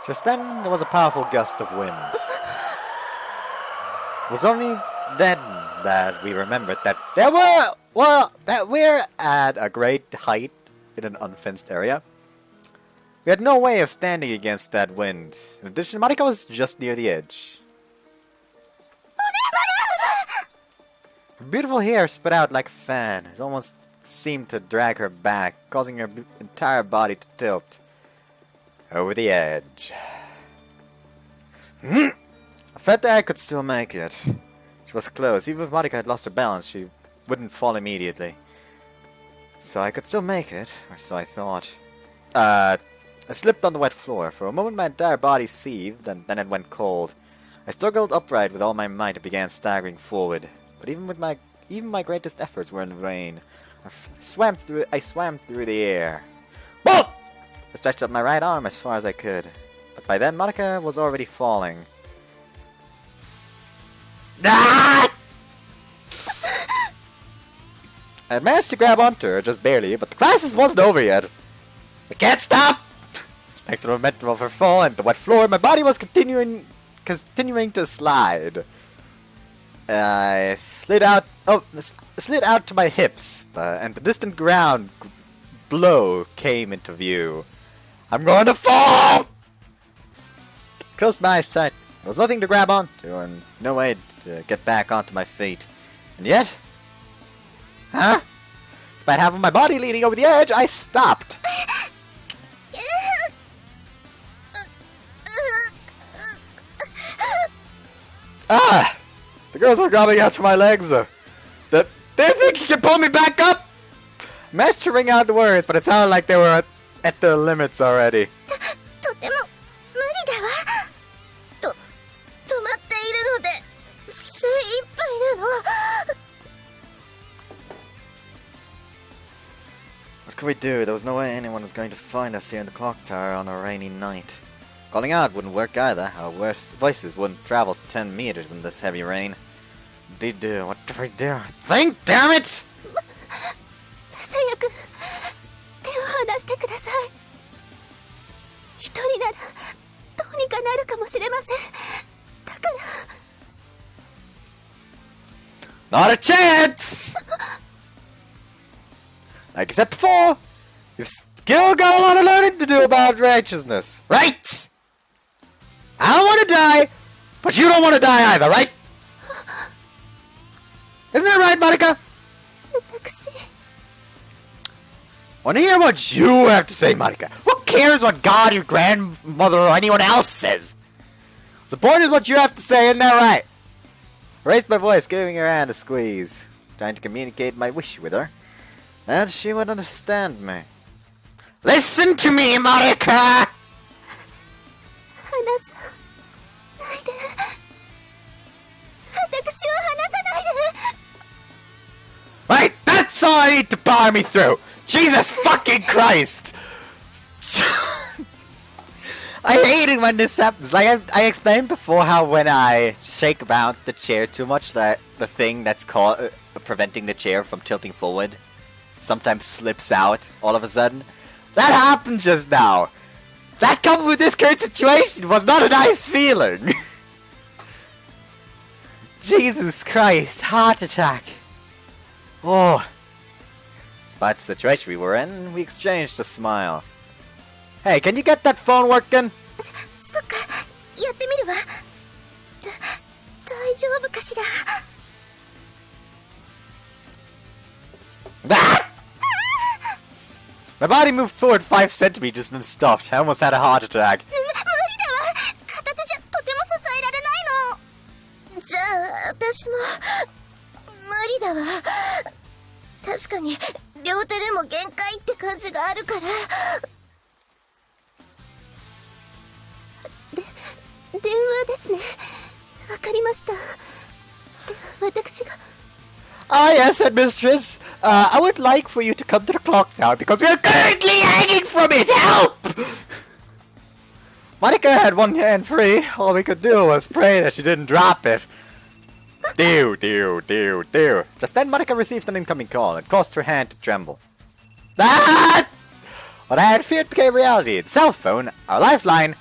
Just then, there was a powerful gust of wind. It was only then that we remembered that we're at a great height in an unfenced area. We had no way of standing against that wind. In addition, Monica was just near the edge. Her beautiful hair spread out like a fan. It almost seemed to drag her back, causing her entire body to tilt over the edge. I felt that I could still make it. She was close. Even if Monica had lost her balance, she wouldn't fall immediately. So I could still make it, or so I thought. I slipped on the wet floor. For a moment my entire body seethed, and then it went cold. I struggled upright with all my might and began staggering forward. But even my greatest efforts were in vain. I swam through the air. Whoa! I stretched out my right arm as far as I could. But by then Monica was already falling. Ah! I managed to grab onto her, just barely, but the crisis wasn't over yet. I can't stop! Thanks to the momentum of her fall and the wet floor, my body was continuing to slide. I slid out to my hips, and the distant ground below came into view. I'm going to fall! Closed my eyes tight. There was nothing to grab onto, and no way to get back onto my feet. And yet... Huh? Despite half of my body leaning over the edge, I stopped. Ah! The girls were grabbing out to my legs. They think you can pull me back up? I managed to ring out the words, but it sounded like they were at their limits already. とても無理だわ。止まっているので精一杯なの。What could we do? There was no way anyone was going to find us here in the clock tower on a rainy night. Calling out wouldn't work either. Our voices wouldn't travel 10 meters in this heavy rain. What do we do? What do we do? Think, damn it! 最悪手を離してください。一人ならどうにかなるかもしれません。だから Not a chance! Like I said before, you've still got a lot of learning to do about righteousness, right? I don't want to die, but you don't want to die either, right? Isn't that right, Monica? 私 Want to hear what you have to say, Monica? Who cares what God, your grandmother, or anyone else says? The point is what you have to say, isn't that right? I raised my voice, giving her hand a squeeze, trying to communicate my wish with her, that she would understand me. Listen to me, Monica! 離さないで。私を離さないで。 Right, that's all I need to power me through! Jesus fucking Christ! I hate it when this happens. Like I explained before, how when I shake about the chair too much, that the thing that's called preventing the chair from tilting forward sometimes slips out all of a sudden. That happened just now. That coupled with this current situation was not a nice feeling. Jesus Christ, heart attack. Oh. Despite the situation we were in, we exchanged a smile. Hey, can you get that phone working? そっか、やってみるわ。大丈夫かしら。Ah! My body moved forward 5 centimeters and then stopped. I almost had a heart attack. 無理だわ。片手じゃとても支えられないの。じゃあ、私も無理だわ。確かに両手でも限界って感じがあるから。電話ですね。わかりました。で、私が。Ah, yes, headmistress. I would like for you to come to the clock tower because we are currently hanging from it. Help! Monica had one hand free. All we could do was pray that she didn't drop it. Dew. Just then, Monica received an incoming call and caused her hand to tremble. Ah! What I had feared became reality. The cell phone, our lifeline,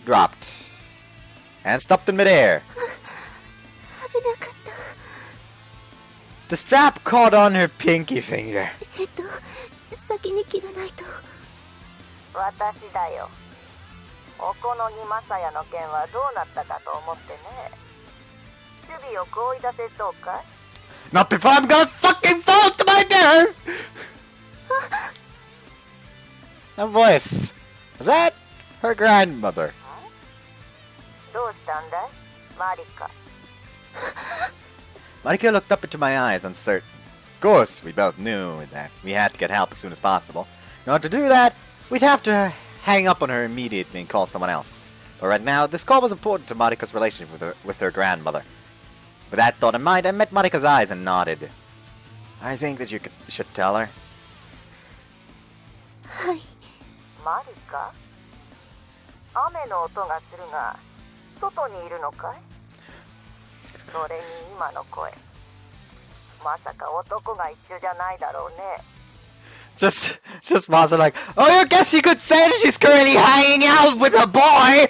dropped and stopped in midair. 危なかった。The strap caught on her pinky finger. 先に切らないと。私だよ。お好みマサヤの件はどうなったかと思ってね。守備をこい出せそうかい？ Not before I'm gonna fucking fall to my death! That voice. Was that her grandmother? どうしたんだい？マリカ。Marika looked up into my eyes, uncertain. Of course, we both knew that we had to get help as soon as possible. In order to do that, we'd have to hang up on her immediately and call someone else. But right now, this call was important to Marika's relationship with her grandmother. With that thought in mind, I met Marika's eyes and nodded. I think that you should tell her. はい。マリカ？雨の音がするが、外にいるのかい？それに今の声。まさか男が一緒じゃないだろうね。Just Martha like, oh, I guess you could say that she's currently hanging out with a boy!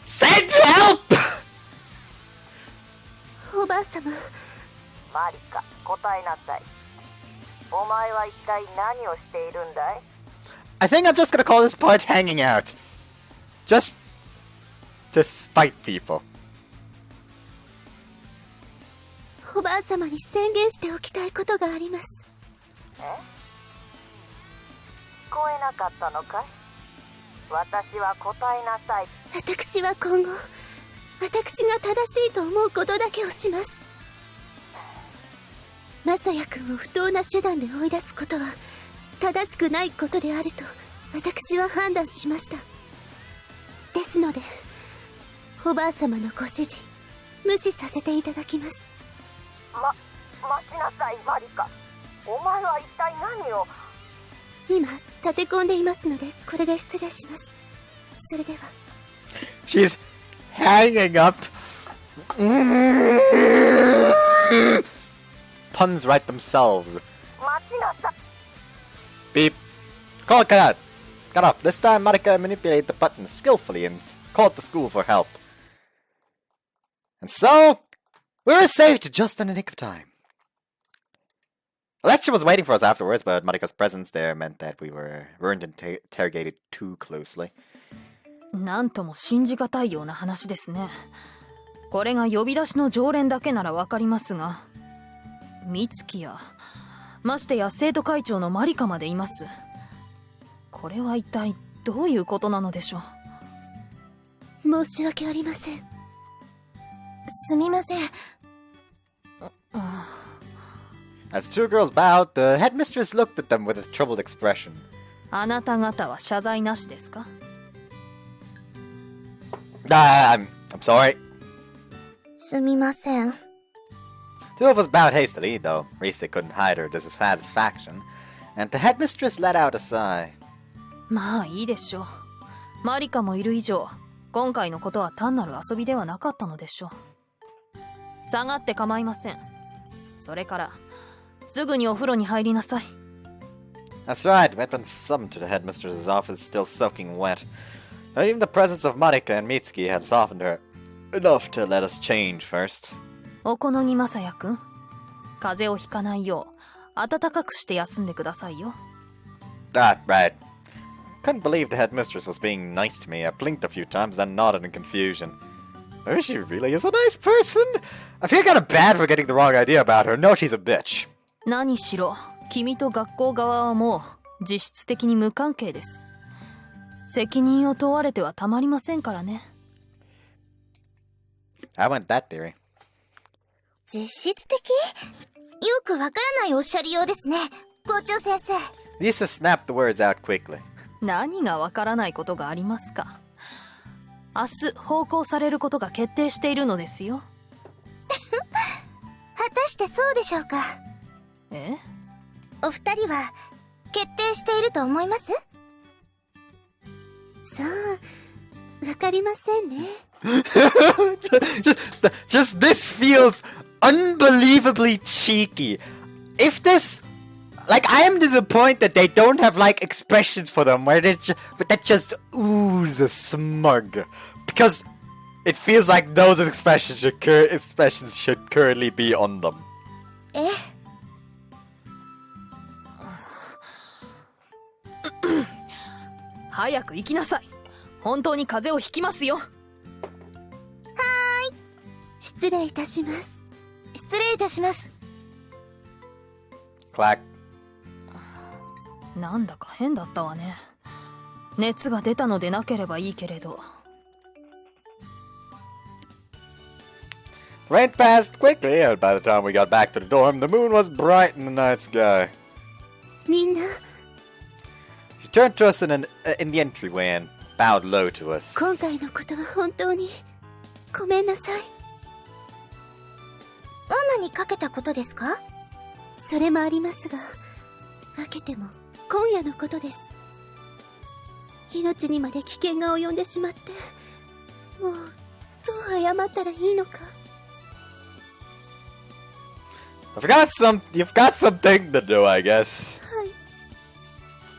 Send help! おばあ様。マリカ、答えなさい。お前は一体何をしているんだい？ I think I'm just gonna call this part hanging out. Just to spite people. おばあ様に宣言しておきたいことがあります。え？聞こえなかったのかい？私は答えなさい。私は今後、私が正しいと思うことだけをします。マサヤ君を不当な手段で追い出すことは正しくないことであると私は判断しました。ですので、おばあ様のご指示、無視させていただきます。待ちなさい、マリカ。お前は一体何を？今、立て込んでいますので、これで失礼します。それでは。She's hanging up. Puns write themselves. 待ちなさい。 Beep. Call it cut. Cut off. This time, Marika manipulated the button skillfully and called the school for help. And so, we were saved just in the nick of time. The lecture was waiting for us afterwards, but Marika's presence there meant that we weren't interrogated too closely. なんとも信じがたいような話ですね。これが呼び出しの常連だけならわかりますが、美月やましてや生徒会長のマリカまでいます。これは一体どういうことなのでしょう。申し訳ありません。すみません。As the two girls bowed, the headmistress looked at them with a troubled expression. あなた方は謝罪なしですか？ I'm sorry. すみません。 Two of us bowed hastily, though Risa couldn't hide her dissatisfaction, and the headmistress let out a sigh. まあいいでしょう。マリカもいる以上、今回のことは単なる遊びではなかったのでしょう。下がって構いません。それからすぐにお風呂に入りなさい。That's right, went been summoned to the headmistress's office, still soaking wet. Not even the presence of Marika and Mitsuki had softened her enough to let us change first. お好みまさやくん、風邪をひかないよう暖かくして休んでくださいよ。Ah, right. Couldn't believe the headmistress was being nice to me. I blinked a few times, then nodded in confusion. Maybe she really is a nice person? I feel kind of bad for getting the wrong idea about her. No, she's a bitch. 何しろ君と学校側はもう実質的に無関係です。責任を問われてはたまりませんからね。I want that theory. 実質的？よくわからないおっしゃりようですね、校長先生。Lisa snapped the words out quickly. 何がわからないことがありますか。明日奉公されることが決定しているのですよ。果たしてそうでしょうか。え？お二人は決定していると思います？さあ、わかりませんね。just this feels unbelievably cheeky. If this, like, I am disappointed they don't have like expressions for them where but that just oozes smug, because it feels like those expressions should currently be on them. え？早く行きなさい。本当に風邪をひきますよ。失礼いたします。失礼いたします。Clack. なんだか変だったわね。熱が出たのでなければいいけれど。Rain passed quickly, and by the time we got back to the dorm, the moon was bright in the night sky. みんな、 She turned to us in the entryway and bowed low to us. 今回のことは本当にごめんなさい。罠にかけたことですか？それもありますが、分けても今夜のことです。命にまで危険が及んでしまって、もうどう謝ったらいいのか。You've got something to do, I guess. はい。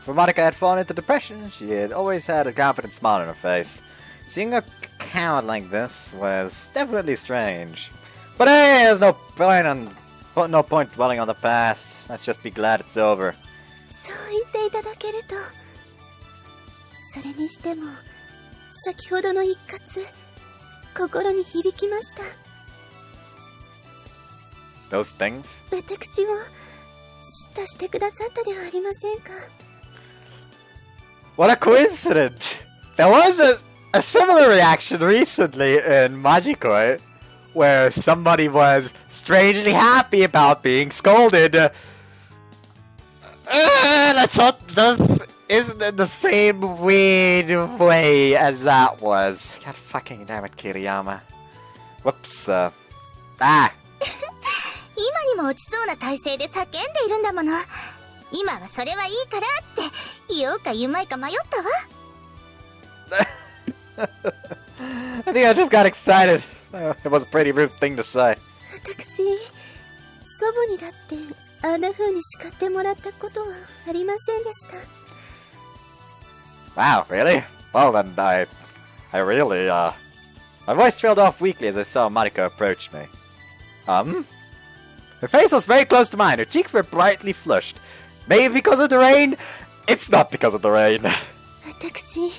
When Monica had fallen into depression, she had always had a confident smile on her face. Seeing a coward like this was definitely strange. But hey, there's no point dwelling on the past. Let's just be glad it's over. そう言っていただけると。それにしても、先ほどの一括、心に響きました。Those things? 私を叱咤してくださったではありませんか。 What a coincidence! There was a similar reaction recently in Magikoi, where somebody was strangely happy about being scolded. Let's hope this isn't in the same weird way as that was. God fucking damn it, Kiriyama. Whoops, ah! 今にも落ちそうな体勢で叫んでいるんだもの。今はそれはいいからって言おうか言うまいか迷ったわ。I think I just got excited. It was a pretty rude thing to say. 私、祖母にだってあんな風に叱ってもらったことはありませんでした。Wow, really? Well then, I really, my voice trailed off weakly as I saw Marika approach me. Her face was very close to mine. Her cheeks were brightly flushed. Maybe because of the rain? It's not because of the rain. 私、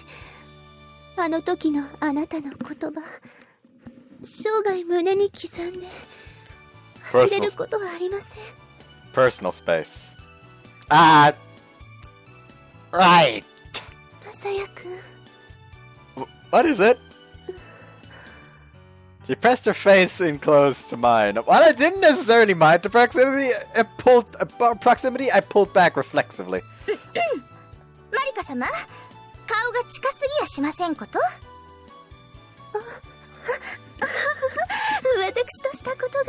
あの時のあなたの言葉、生涯胸に刻んで忘れることはありません。Personal space. Ah, right. まさやくん。 What is it? She pressed her face in close to mine. While I didn't necessarily mind the proximity, I pulled back reflexively. マリカ様、顔が近すぎやしませんこと？私としたこと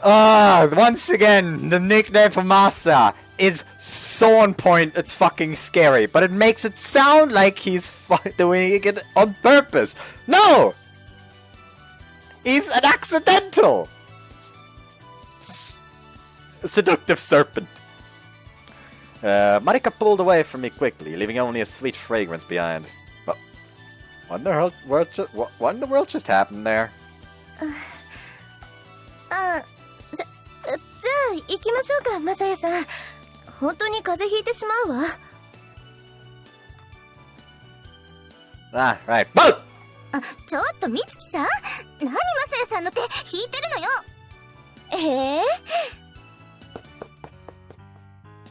が。Once again, the nickname for Masa is so on point, it's fucking scary. But it makes it sound like he's doing it on purpose. No! He's an accidental! Seductive serpent. Marika pulled away from me quickly, leaving only a sweet fragrance behind. But what in the world just happened there? じゃあ行きましょうか、マサヤさん。本当に風邪ひいてしまうわ。Ah, right. Boat! ちょっと美月さん、何マサヤさんの手引いてるのよ。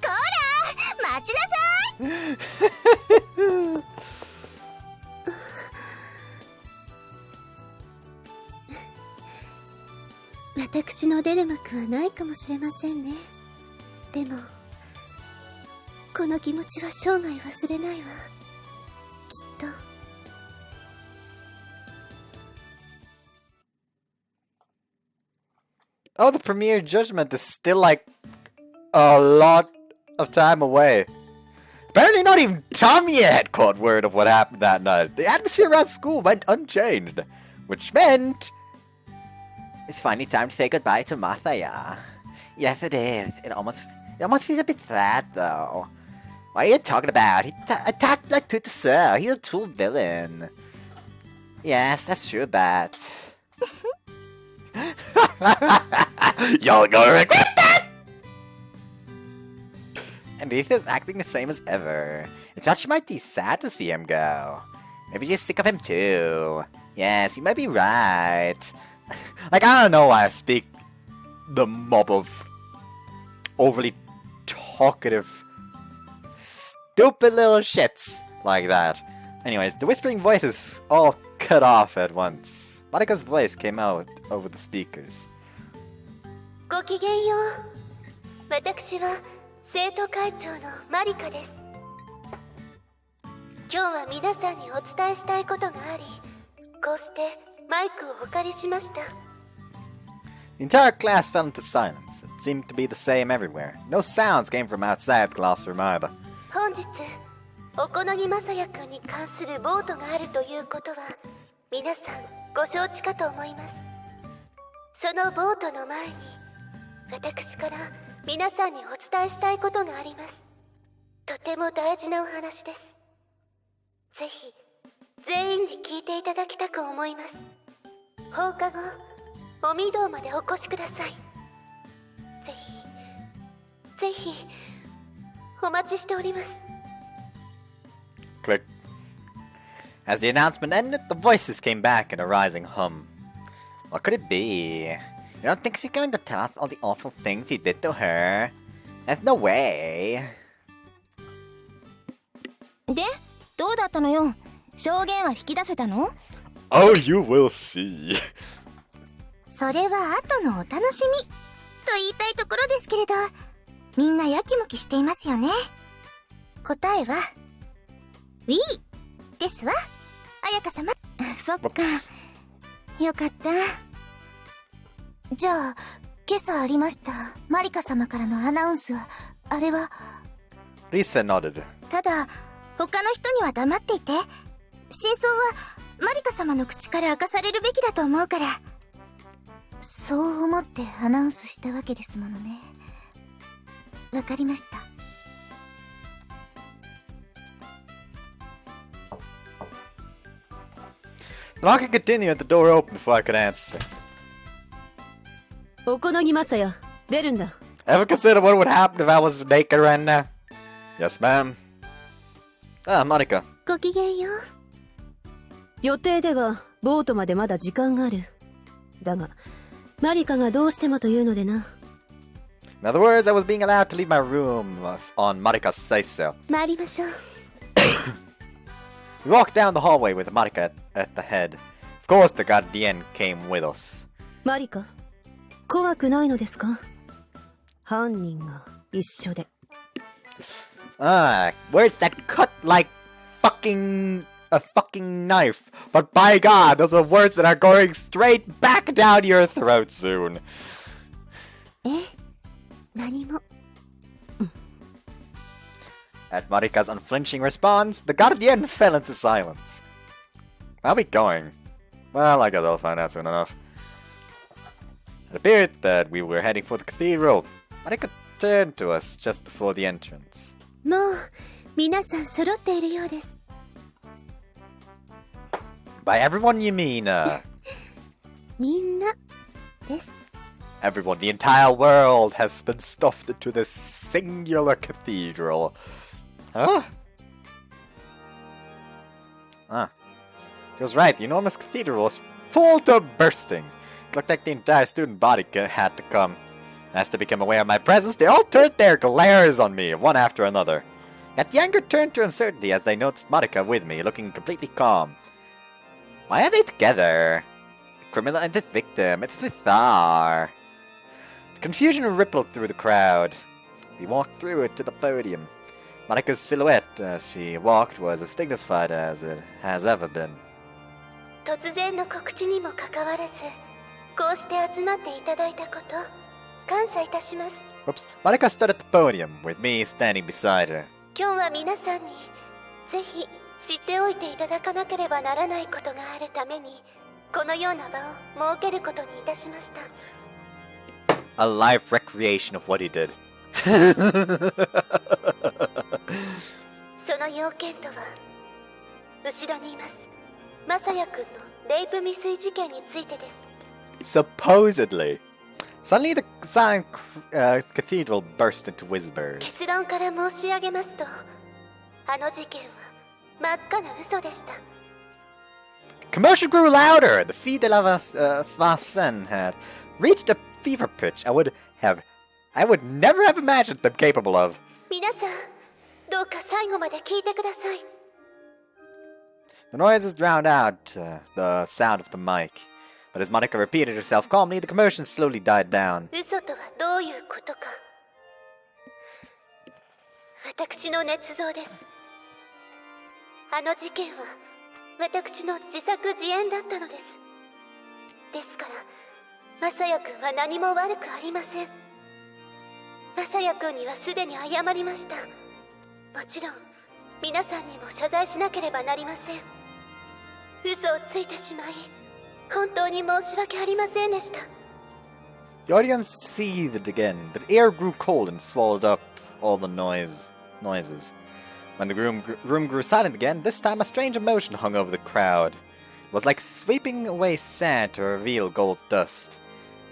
こら待ちなさい。私の出る幕はないかもしれませんね。でもこの気持ちは生涯忘れないわ、きっと。Oh, the premiere judgment is still like a lot of time away. Apparently not even Tommy had caught word of what happened that night. The atmosphere around school went unchanged, which meant it's finally time to say goodbye to Masaya. Yes, it is. It almost feels a bit sad, though. What are you talking about? He attacked like to the sir. He's a true villain. Yes, that's true, but you're gonna regret that! And Ethan's acting the same as ever. In fact, she might be sad to see him go. Maybe she's sick of him too. Yes, you might be right. Like, I don't know why I speak the mob of overly talkative, stupid little shits like that. Anyways, the whispering voices all cut off at once. Marika's voice came out over the speakers. ごきげんよう。私は生徒会長のマリカです。今日は皆さんにお伝えしたいことがあり、こうしてマイクをお借りしました。The entire class fell into silence. It seemed to be the same everywhere. No sounds came from outside the classroom either. 本日、おこのぎまさやくんに関するボートがあるということは、皆さんご承知かと思います。そのボートの前に、私から皆さんにお伝えしたいことがあります。とても大事なお話です。ぜひ全員に聞いていただきたく思います。放課後、お御堂までお越しください。ぜひお待ちしております。 Click. As the announcement ended, the voices came back in a rising hum. What could it be? You don't think she's going to tell us all the awful things he did to her? There's no way. で、どうだったのよ。証言は引き出せたの？ Oh, you will see. それは後のお楽しみと言いたいところですけれど、みんなやきもきしていますよね。答えは Wii ですわ、彩香様。そっか、よかった。じゃあ今朝ありましたマリカ様からのアナウンスは、あれは。 Lisa nodded. ただ他の人には黙っていて、真相はマリカ様の口から明かされるべきだと思うから、そう思ってアナウンスしたわけですものね。わかりました。The lock could continue at the door open before I could answer. おこのぎまさや、出るんだ。 Ever consider what would happen if I was naked right now? Yes, ma'am. Ah, Monica. ごきげんよう。予定ではボートまでまだ時間がある。だがマリカがどうしてもというのでな。 In other words, I was being allowed to leave my room on Marika's say-so. 参りましょう。 We walked down the hallway with Marika at the head. Of course, the guardian came with us. マリカ、怖くないのですか？犯人が一緒で。 Ah, words that cut like a fucking knife. But by God, those are words that are going straight back down your throat soon. 何も。 At Marika's unflinching response, the guardian fell into silence. Where are we going? Well, I guess I'll find out soon enough. It appeared that we were heading for the cathedral. Marika turned to us just before the entrance. もう皆さん揃っているようです。 By everyone you mean, みんなです。 everyone, the entire world has been stuffed into this singular cathedral. Huh? Ah. She was right, the enormous cathedral was full to bursting. It looked like the entire student body had to come. And as they became aware of my presence, they all turned their glares on me, one after another. Yet the anger turned to uncertainty as they noticed Monica with me, looking completely calm. Why are they together? The criminal and the victim, it's the Thar. Confusion rippled through the crowd. We walked through it to the podium. Monica's silhouette as she walked was as dignified as it has ever been. 突然の告知にもかかわらず、こうして集まっていただいたこと、感謝いたします。 Oops. Monica stood at the podium, with me standing beside her. 今日は皆さんにぜひ知っておいていただかなければならないことがあるために、このような場を設けることにいたしました。 A live recreation of what he did. その要件とは、後ろにいますマサヤ君のレイプ未遂事件についてです。 Supposedly. Suddenly the silent cathedral burst into whispers. 結論から申し上げますと、あの事件は真っ赤な嘘でした。 Commotion grew louder. The Fille de la Vincennes had reached a fever pitch I would never have imagined them capable of. 皆さん、どうか最後まで聞いてください。 The noises drowned out the sound of the mic. But as Monica repeated herself calmly, the commotion slowly died down. 嘘とはどういうことか。私の捏造です。あの事件は私の自作自演だったのです。ですから、マサヤ君は何も悪くありません。マサヤ君にはすでに謝りました。もちろん皆さんにも謝罪しなければなりません。嘘をついてしまい、本当に申し訳ありませんでした。 The audience seethed again. The air grew cold and swallowed up all the noises. When the room grew silent again, this time a strange emotion hung over the crowd. It was like sweeping away sand to reveal gold dust.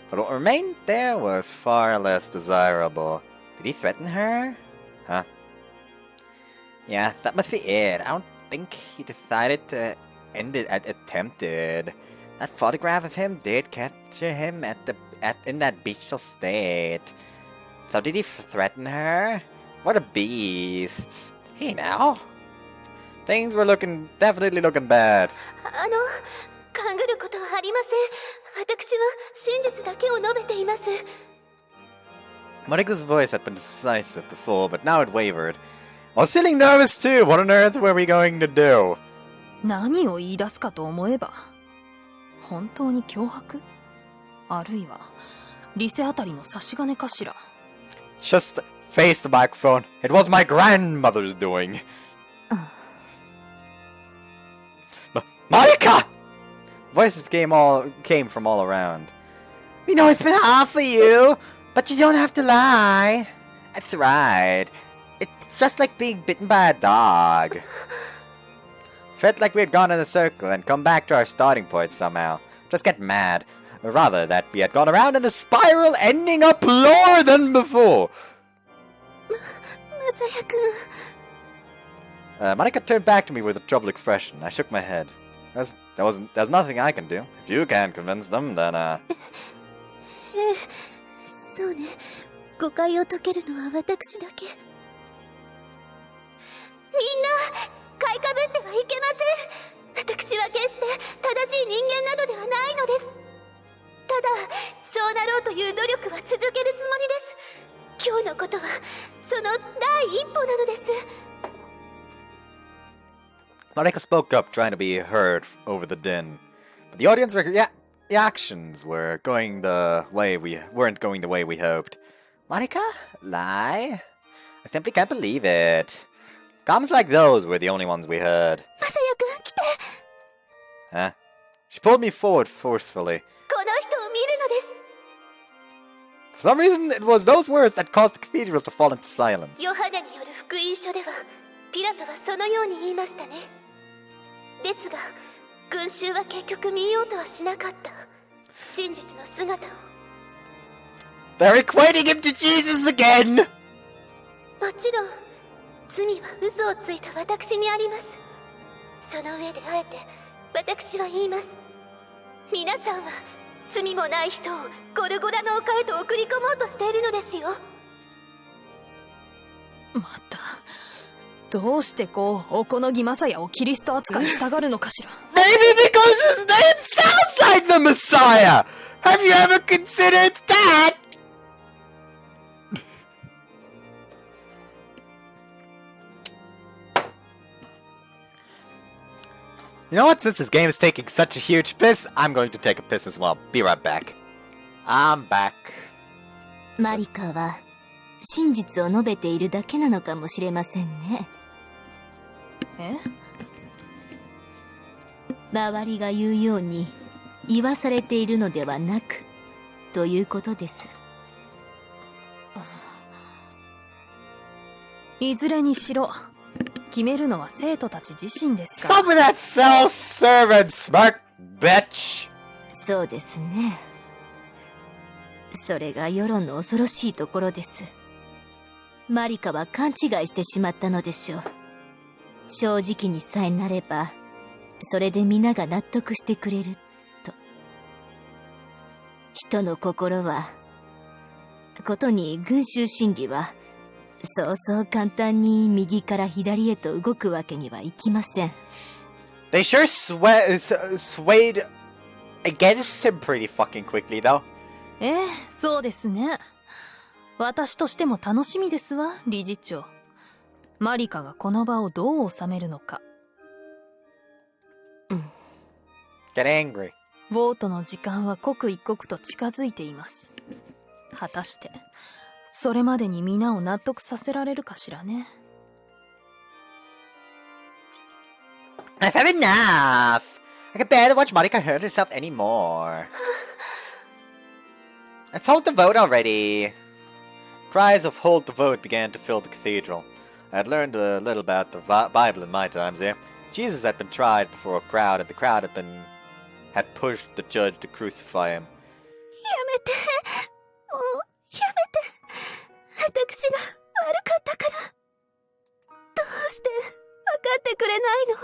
But what remained there was far less desirable. Did he threaten her? Huh? Yeah, that must be it. I don't think he decided to end it attempted. That photograph of him did capture him in that bestial state. So did he threaten her? What a beast. Hey now. Things were definitely looking bad. 勘ぐることはありません。私は真実だけを述べています。 Monica's voice had been decisive before, but now it wavered. I was feeling nervous too. What on earth were we going to do? 何を言い出すかと思えば、本当に脅迫？あるいはリセあたりの差し金かしら。 Just face the microphone. It was my grandmother's doing. Monica! Voices came from all around. We know it's been hard for you, but you don't have to lie. That's right. It's just like being bitten by a dog. Felt like we had gone in a circle and come back to our starting point somehow. Just get mad. Or rather, that we had gone around in a spiral, ending up lower than before. Monica turned back to me with a troubled expression. I shook my head. There's nothing I can do. If you can't convince them, then, そうね。誤解を解けるのは私だけ。みんな買いかぶってはいけません。私は決して正しい人間などではないのです。ただそうなろうという努力は続けるつもりです。今日のことはその第一歩なのです。 Monica spoke up, trying to be heard over the din. But the audience reactions weren't going the way we hoped. Monica? Lie? I simply can't believe it. Comments like those were the only ones we heard. Huh? She pulled me forward forcefully. この人を見るのです。 For some reason, it was those words that caused the cathedral to fall into silence. ヨハネによる福音書ではピラトはそのように言いましたね。ですが群衆は結局見ようとはしなかった。真実の姿を。 They're equating him to Jesus again! もちろん罪は嘘をついた私にあります。その上であえて私は言います。皆さんは罪もない人をゴルゴラの丘へと送り込もうとしているのですよ。またどうしてこうおこのぎマサヤをキリスト扱いしたがるのかしら。 Maybe because his name sounds like the Messiah! Have you ever considered that? You know what? Since this game is taking such a huge piss, I'm going to take a piss as well. Be right back. I'm back. マリカは真実を述べているだけなのかもしれませんね。え？周りが言うように言わされているのではなくということです。いずれにしろ決めるのは生徒たち自身ですから。 Stop with that self-servant smirk, bitch! そうですね。それが世論の恐ろしいところです。マリカは勘違いしてしまったのでしょう。正直にさえなればそれで皆が納得してくれると。人の心はことに群衆心理はそうそう簡単に右から左へと動くわけにはいきません。 They sure swayed against him pretty fucking quickly, though. ええ、そうですね。私としても楽しみですわ、理事長。マリカがこの場をどう収めるのか。Get angry. ボートの時間は刻一刻と近づいています。果たしてそれまでに皆を納得させられるかしらね。 I've had enough! I can bear to watch Monica hurt herself anymore. Let's hold the vote already. Cries of hold the vote began to fill the cathedral. I had learned a little about the Bible in my times here. Jesus had been tried before a crowd, and the crowd had pushed the judge to crucify him. やめて、もうやめて。私が悪かったから。どうして分かってくれないの？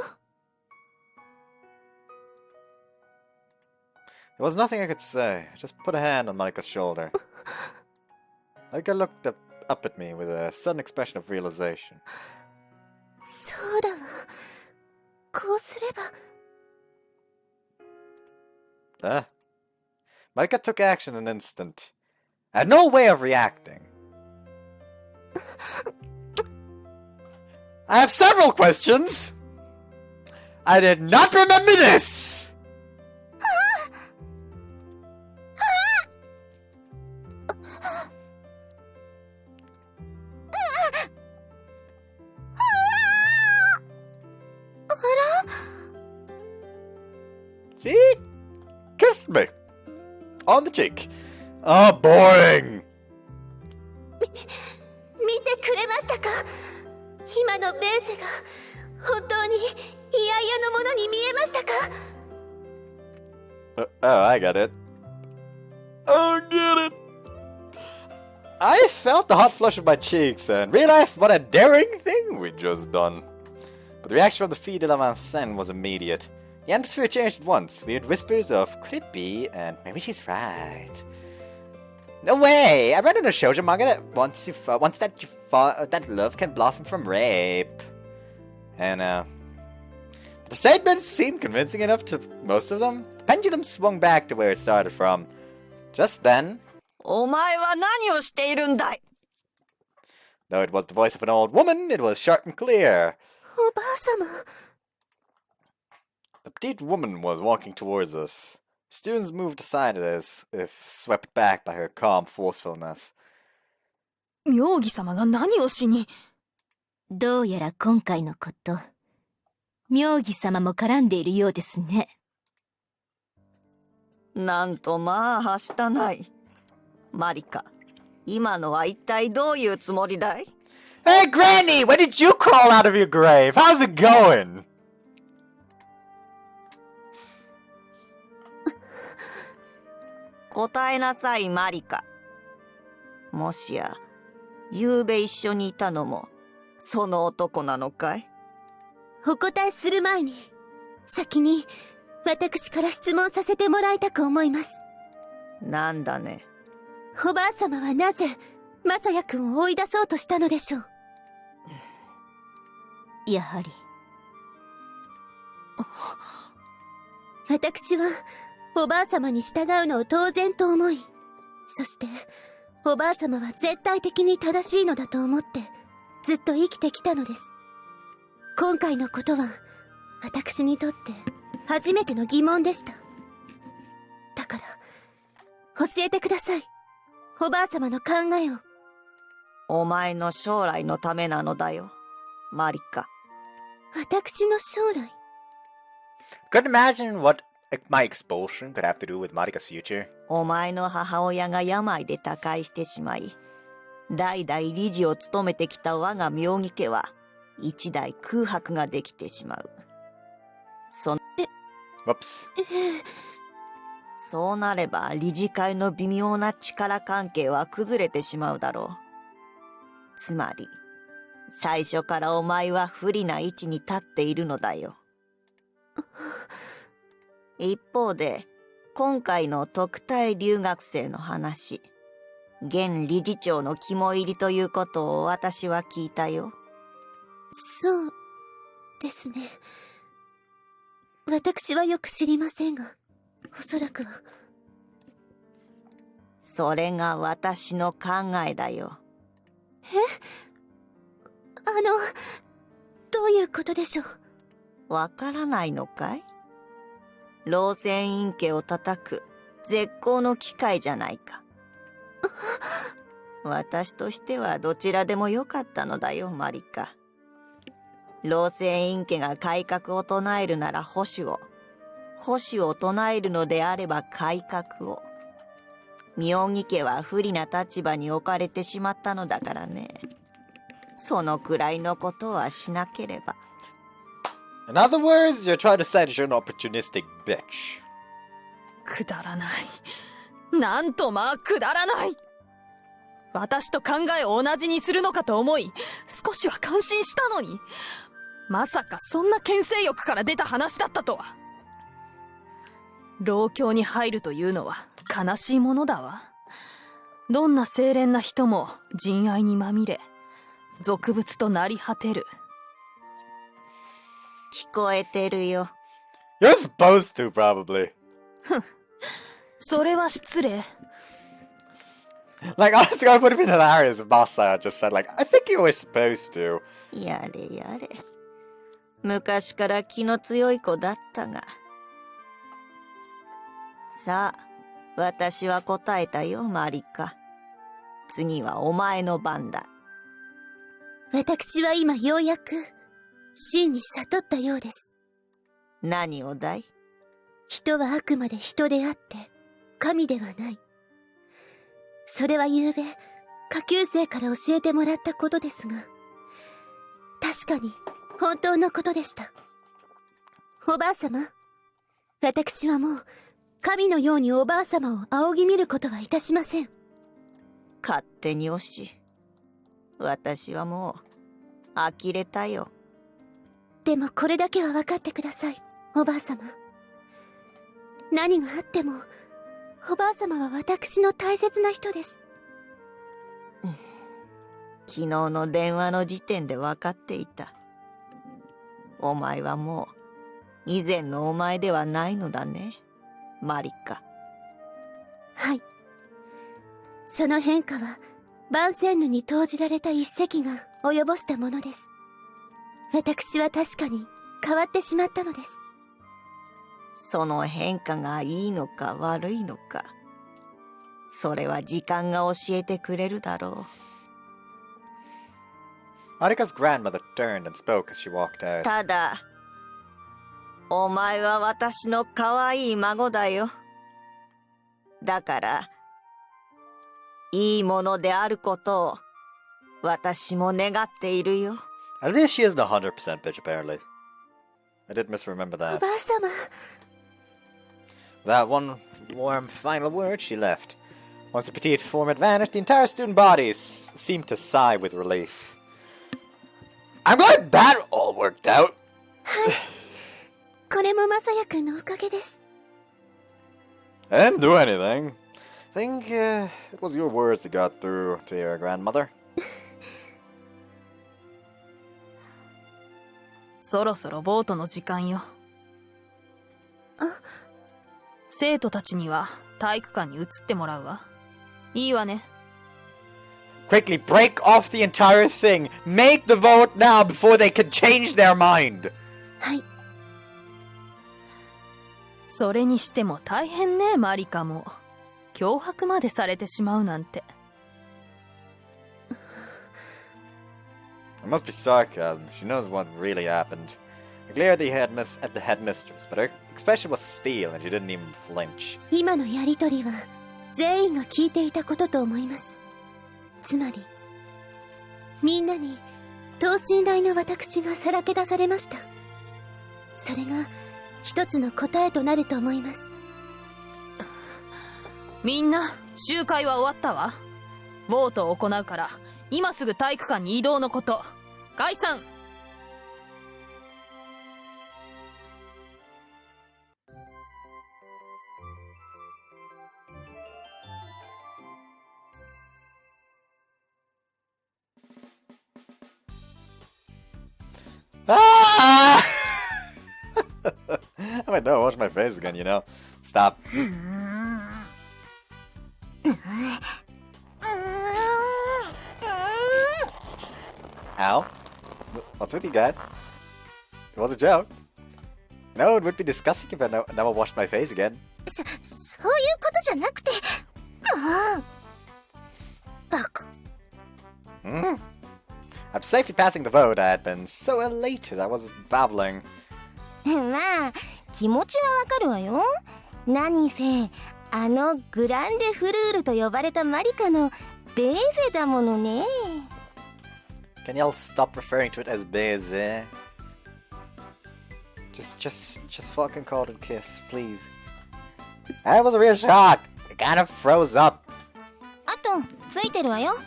There was nothing I could say. I just put a hand on Monica's shoulder. Monica looked up at me with a sudden expression of realization. そうだわ。こうすれば。Monica took action in an instant. I had no way of reacting. I have several questions! I did not remember this! See? Kissed me. On the cheek. Oh, boring! 見てくれましたか？今のベーセが本当に嫌々のものに見えましたか？ Oh, I got it. Oh, get it! I felt the hot flush of my cheeks and realized what a daring thing we'd just done. But the reaction from the Fille de la Vincennes was immediate. The atmosphere changed at once. We heard whispers of could it be and maybe she's right. No way! I read in a shoujo manga that once that love can blossom from rape. And the statements seemed convincing enough to most of them. The pendulum swung back to where it started from. Just then, お前は何をしているんだい？ though it was the voice of an old woman, it was sharp and clear. おばあ様。 The petite woman was walking towards us. Students moved aside as if swept back by her calm forcefulness. 妙義様が何をしに？どうやら今回のこと、妙義様も絡んでいるようですね。なんとまあはしたない。マリカ、今のは一体どういうつもりだい？ Hey, Granny, when did you crawl out of your grave? How's it going? 答えなさい、マリカ。もしや、ゆうべ一緒にいたのも、その男なのかい？お答えする前に、先に、私から質問させてもらいたく思います。なんだね。おばあ様はなぜ、マサヤ君を追い出そうとしたのでしょう。やはり。私は、おばあ様に従うのを当然と思い、そして、おばあ様は絶対的に正しいのだと思って、ずっと生きてきたのです。今回のことは、私にとって初めての疑問でした。だから、教えてください。おばあ様の考えを。お前の将来のためなのだよ、マリカ。私の将来。 Couldn't imagine what my expulsion could have to do with Marika's future. お前の母親が病で他界してしまい、代々理事を務めてきた我が妙義家は、一代空白ができてしまう。Whoops. そうなれば理事会の微妙な力関係は崩れてしまうだろう。つまり、最初からお前は不利な位置に立っているのだよ。一方で、今回の特待留学生の話、現理事長の肝入りということを私は聞いたよ。そうですね。私はよく知りませんが、おそらくは。それが私の考えだよ。どういうことでしょう。わからないのかい？老船院家を叩く絶好の機会じゃないか。私としてはどちらでもよかったのだよ、マリカ。老船院家が改革を唱えるなら保守を、保守を唱えるのであれば改革を。妙義家は不利な立場に置かれてしまったのだからね。そのくらいのことはしなければ。In other words, you're trying to say that you're an opportunistic bitch. くだらない。なんとまあくだらない。私と考えを同じにするのかと思い、少しは感心したのに、まさかそんな牽制欲から出た話だったとは。老境に入るというのは悲しいものだわ。どんな清廉な人も人愛にまみれ、俗物となり果てる。聞こえてるよ。You're supposed to, probably. それは失礼。Like, honestly, I would have been hilarious if Masa just said, like, I think you were supposed to. やれやれ。昔から気の強い子だったが。さあ、私は答えたよ、マリカ。次はお前の番だ。私は今ようやく、真に悟ったようです。何をだい？人はあくまで人であって、神ではない。それは昨べ、下級生から教えてもらったことですが、確かに本当のことでした。おばあ様、私はもう、神のようにおばあ様を仰ぎ見ることはいたしません。勝手におし。私はもう、呆れたよ。でもこれだけは分かってください、おばあ様。何があっても、おばあ様は私の大切な人です。昨日の電話の時点で分かっていた。お前はもう、以前のお前ではないのだね、マリカ。はい。その変化は、万仙ヌに投じられた一石が及ぼしたものです。私は確かに変わってしまったのです。その変化がいいのか悪いのか、それは時間が教えてくれるだろ Marika's grandmother turned and spoke as she walked う。 out. ただ、お前は私の可愛い孫だよ。だから、いいものであることを私も願っているよ。 At least she isn't 100% bitch, apparently. I did misremember お that. ばあ様。 Without one warm final word, she left. Once the petite form had vanished, the entire student body seemed to sigh with relief. I'm glad that all worked out. これもマサヤくんのおかげです。 I didn't do anything. I think it was your words that got through to your grandmother. そろそろボートの時間よ。生徒たちには体育館に移ってもらうわ。いいわね。 Quickly break off the entire thing. Make the vote now before they can change their mind. はい。それにしても大変ね、マリカも。脅迫までされてしまうなんて。It must be sarcasm. She knows what really happened. I glared at the headmistress, but her expression was steel and she didn't even flinch. 今のやりとりは全員が聞いていたことと思います。つまりみんなに等身大の私がさらけ出されました。それが一つの答えとなると思います。みんな集会は終わったわ。ボートを行うから今すぐ体育館に移動のこと。解散。Ah! I might not wash my face again, you know. Stop. Ow. What's with you guys? It was a joke. No, it would be disgusting if I never washed my face again. そういうことじゃなくて。バカ。After safely passing the vote, I had been so elated I was babbling. まあ気持ちはわかるわよ。何せグランデフルールと呼ばれたマリカのベーゼだものね。Can y'all stop referring to it as baiser? Just fucking call it a kiss, please. That was a real shock. It kind of froze up. あとついてるわよ。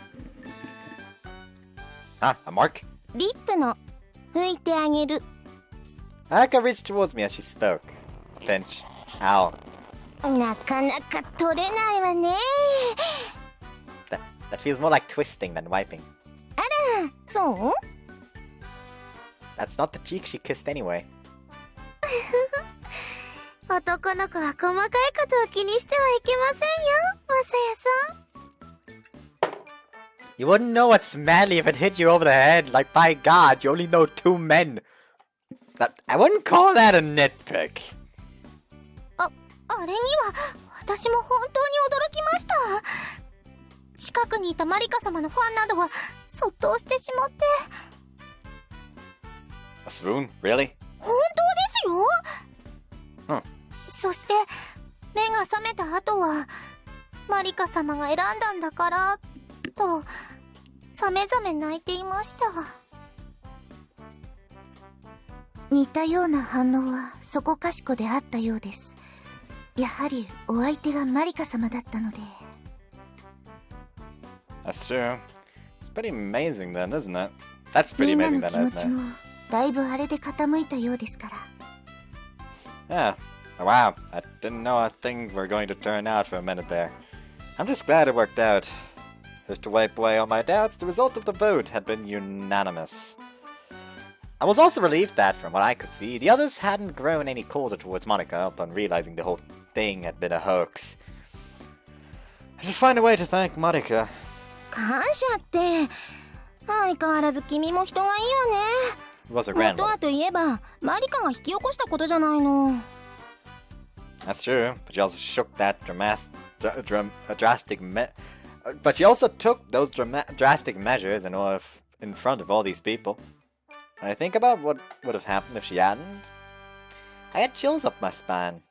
Huh? A mark? リップの拭いてあげる。Aka reached towards me as she spoke. Pinch. Ow. なかなか取れないわね。That feels more like twisting than wiping. そう？ That's not the cheek she kissed anyway. 男の子は細かいことを気にしてはいけませんよ、マサヤさん。 You wouldn't know what's manly if it hit you over the head. Like, by God, you only know 2 men. I wouldn't call that a nitpick. あれには私も本当に驚きました。近くにいたマリカ様のファンなどはそっとしてしまって。A swoon? Really? 本当ですよ。 Hmm. そして目が覚めた後はマリカ様が選んだんだからとさめざめ泣いていました。似たような反応はそこかしこであったようです。やはりお相手がマリカ様だったので。 That's true. It's pretty amazing then, isn't it? That's pretty みんな amazing の then, 気持 isn't ち it? もだいぶあれで傾いたようですから。 Yeah. Oh, wow. I didn't know how things were going to turn out for a minute there. I'm just glad it worked out. Just to wipe away all my doubts, the result of the vote had been unanimous. I was also relieved that, from what I could see, the others hadn't grown any colder towards Monica upon realizing the whole thing had been a hoax. I should find a way to thank Monica. 感謝って相変わらず君も人がいいわね。 It was her 元 grandmother. はといえばマリカが引き起こしたことじゃないの。 That's true, but she also shook that but she also took those drastic measures in front of all these people. When I think about what would have happened if she hadn't, I had chills up my spine.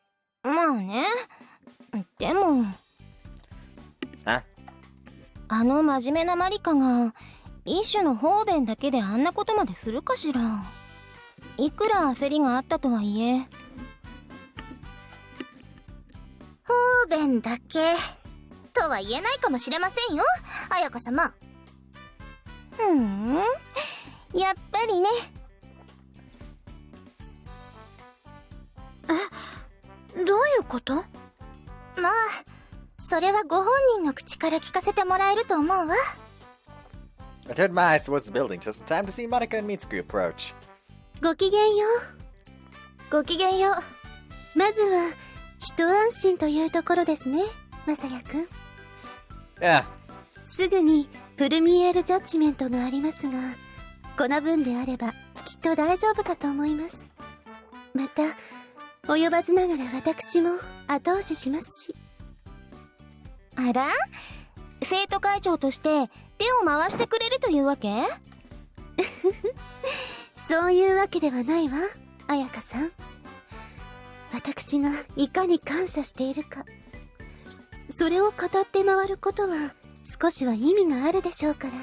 まあね。でもHuh? 真面目なマリカが一種の方便だけであんなことまでするかしら。いくら焦りがあったとはいえ。方便だけとは言えないかもしれませんよ、綾香様。やっぱりね。え、どういうこと？まあそれはご本人の口から聞かせてもらえると思うわ。I turned my eyes towards the building just in time to see Monica and Mitsuki approach. ごきげんよう。ごきげんよう。まずは一安心というところですね、マサヤくん。Yeah. すぐにプルミエールジャッジメントがありますが、この分であればきっと大丈夫かと思います。また及ばずながら私も後押ししますし。あら、生徒会長として手を回してくれるというわけ？そういうわけではないわ、彩香さん。私がいかに感謝しているか、それを語って回ることは少しは意味があるでしょうから。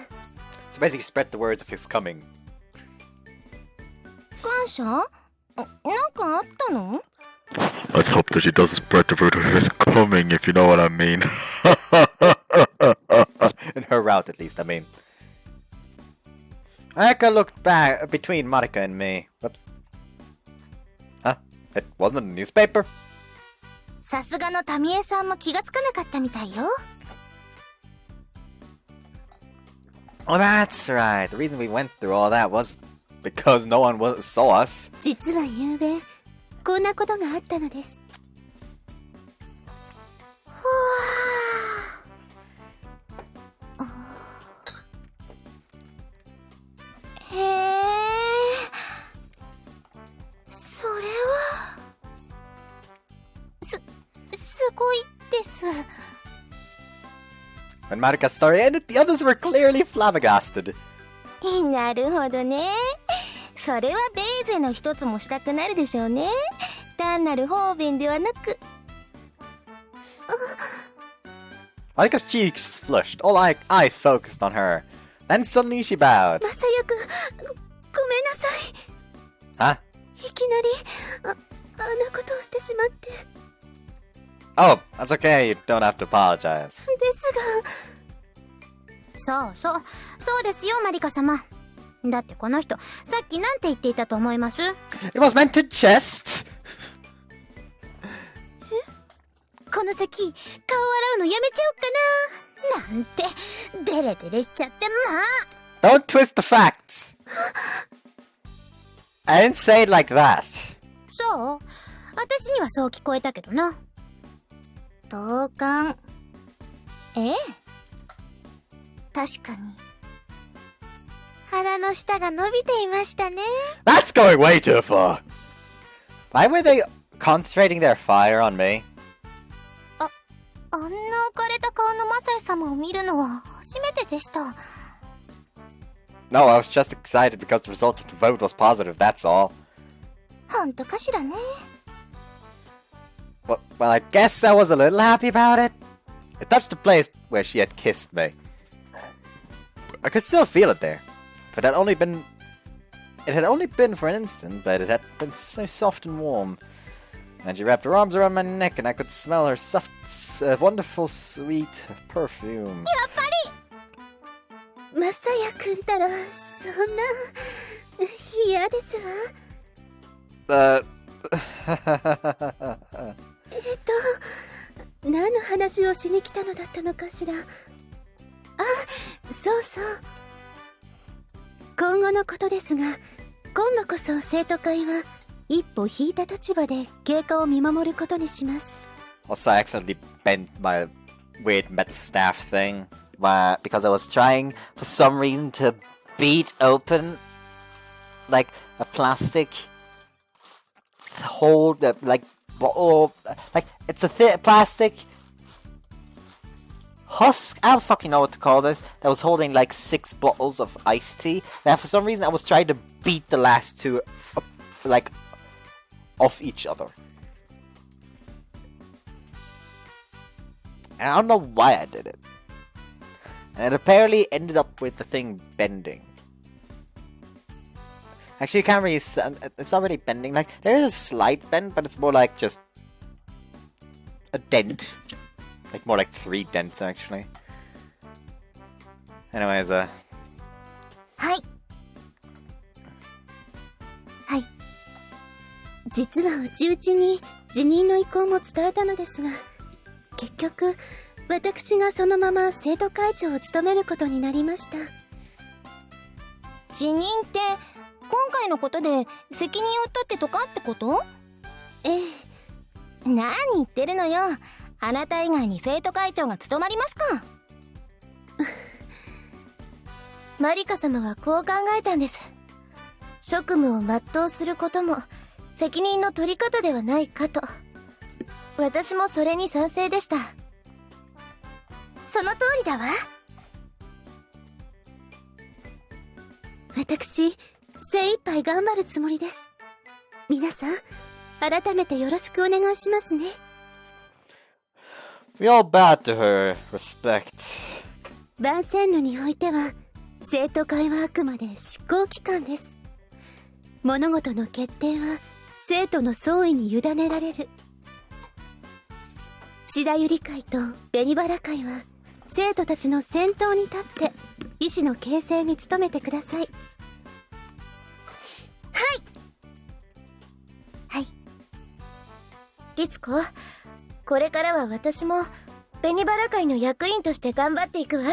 So basically spread the words of his coming. 感謝？なんかあったの？ Let's hope that she doesn't spread the word of his coming, if you know what I mean. In her route, at least, I mean. Ayaka looked back between Monica and me. Whoops. Huh? It wasn't in the newspaper? さすがのタミエさんも気がつかなかったみたいよ。Oh, that's right. The reason we went through all that was because no one saw us. 実は昨べこんなことがあったのです。へえ、それはすごいです。When Marika's story ended, the others were clearly flabbergasted. なるほどね。それはベーゼの一つもしたくなるでしょうね。単なる方便ではなく。Marika's cheeks flushed, all eyes focused on her. Then suddenly she bowed. マサヤくん、ごめんなさい。 Huh? いきなりあんなことをしてしまって。 Oh, that's okay. You don't have to apologize. ですそうですよ、マリカ様。だってこの人さっきなんて言っていたと思います？ It was meant to jest. この先顔洗うのやめちゃおっかななんてデレデレしちゃって。まあ Don't twist the facts. I didn't say it like that. そう、私にはそう聞こえたけどな。同感。ええ、確かに腹の下が伸びていましたね。 That's going way too far. Why were they concentrating their fire on me? あんな浮かれた顔のマサイ様を見るのは初めてでした。 No, I was just excited because the result of the vote was positive, that's all. 本当かしらね。Well, I guess I was a little happy about it. It touched the place where she had kissed me. I could still feel it there. It had only been for an instant, but it had been so soft and warm. And she wrapped her arms around my neck, and I could smell her soft, wonderful, sweet perfume. やっぱりマサヤくんたらそんな嫌ですわ。何の話をしに来たのだったのかしら。あ、そうそう。今後のことですが、今度こそ生徒会は一歩引いた立場で経過を見守ることにします。Also, I accidentally bent my weird metal staff thing because I was trying for some reason to beat open like a plastic hold, like bottle, like it's a plastic husk. I don't fucking know what to call this. That was holding like 6 bottles of iced tea. And for some reason, I was trying to beat the last 2 like off each other. And I don't know why I did it. And it apparently ended up with the thing bending. Actually, you can't really... It's not really bending. Like, there is a slight bend, but it's more like just... a dent. Like, more like 3 dents, actually. Anyways, はいはい。実は内々に辞任の意向も伝えたのですが、結局私がそのまま生徒会長を務めることになりました。辞任って今回のことで責任を取ってとかってこと？ええ。何言ってるのよ。あなた以外に生徒会長が務まりますか？マリカ様はこう考えたんです。職務を全うすることも責任の取り方ではないかと。私もそれに賛成でした。その通りだわ。私、精一杯頑張るつもりです。皆さん、改めてよろしくお願いしますね。we all bowed to her respect. 万線路においては、生徒会はあくまで執行機関です。物事の決定は生徒の総意に委ねられる。志田百合会と紅原会は生徒たちの先頭に立って意志の形成に努めてください。はいはい。律子、これからは私も紅原会の役員として頑張っていくわ。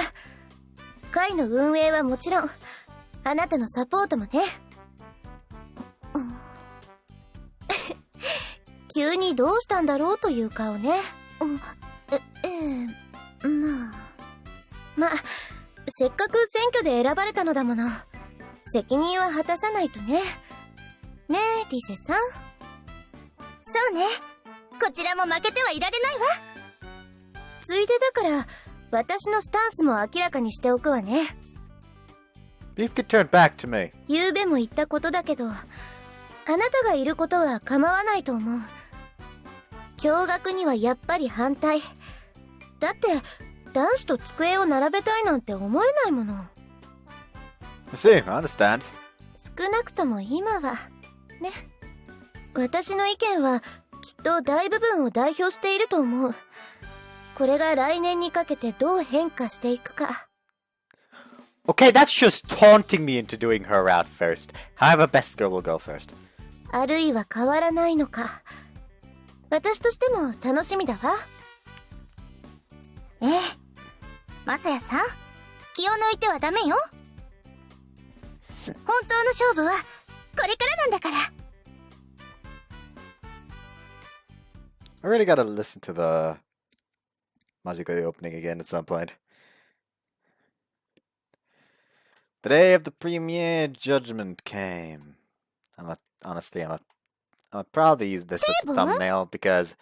会の運営はもちろんあなたのサポートもね。急にどうしたんだろうという顔ね。まあせっかく選挙で選ばれたのだもの。責任は果たさないとね。ねえリセさん。そうね。こちらも負けてはいられないわ。ついでだから私のスタンスも明らかにしておくわね。 You could turn back to me. 昨べも言ったことだけど、あなたがいることは構わないと思う。共学にはやっぱり反対。だって男子と机を並べたいなんて思えないもの。 I see, I understand. 少なくとも今はね。私の意見はきっと大部分を代表していると思う。これが来年にかけてどう変化していくか。 Okay, that's just taunting me into doing her route first. However, best girl will go first. あるいは変わらないのか。私としても楽しみだわ。ええ。マサヤさん、気を抜いてはダメよ。本当の勝負はこれからなんだから。I really gotta listen to the Magical opening again at some point. The day of the premiere judgment came. Honestly, I'll probably use this as a thumbnail because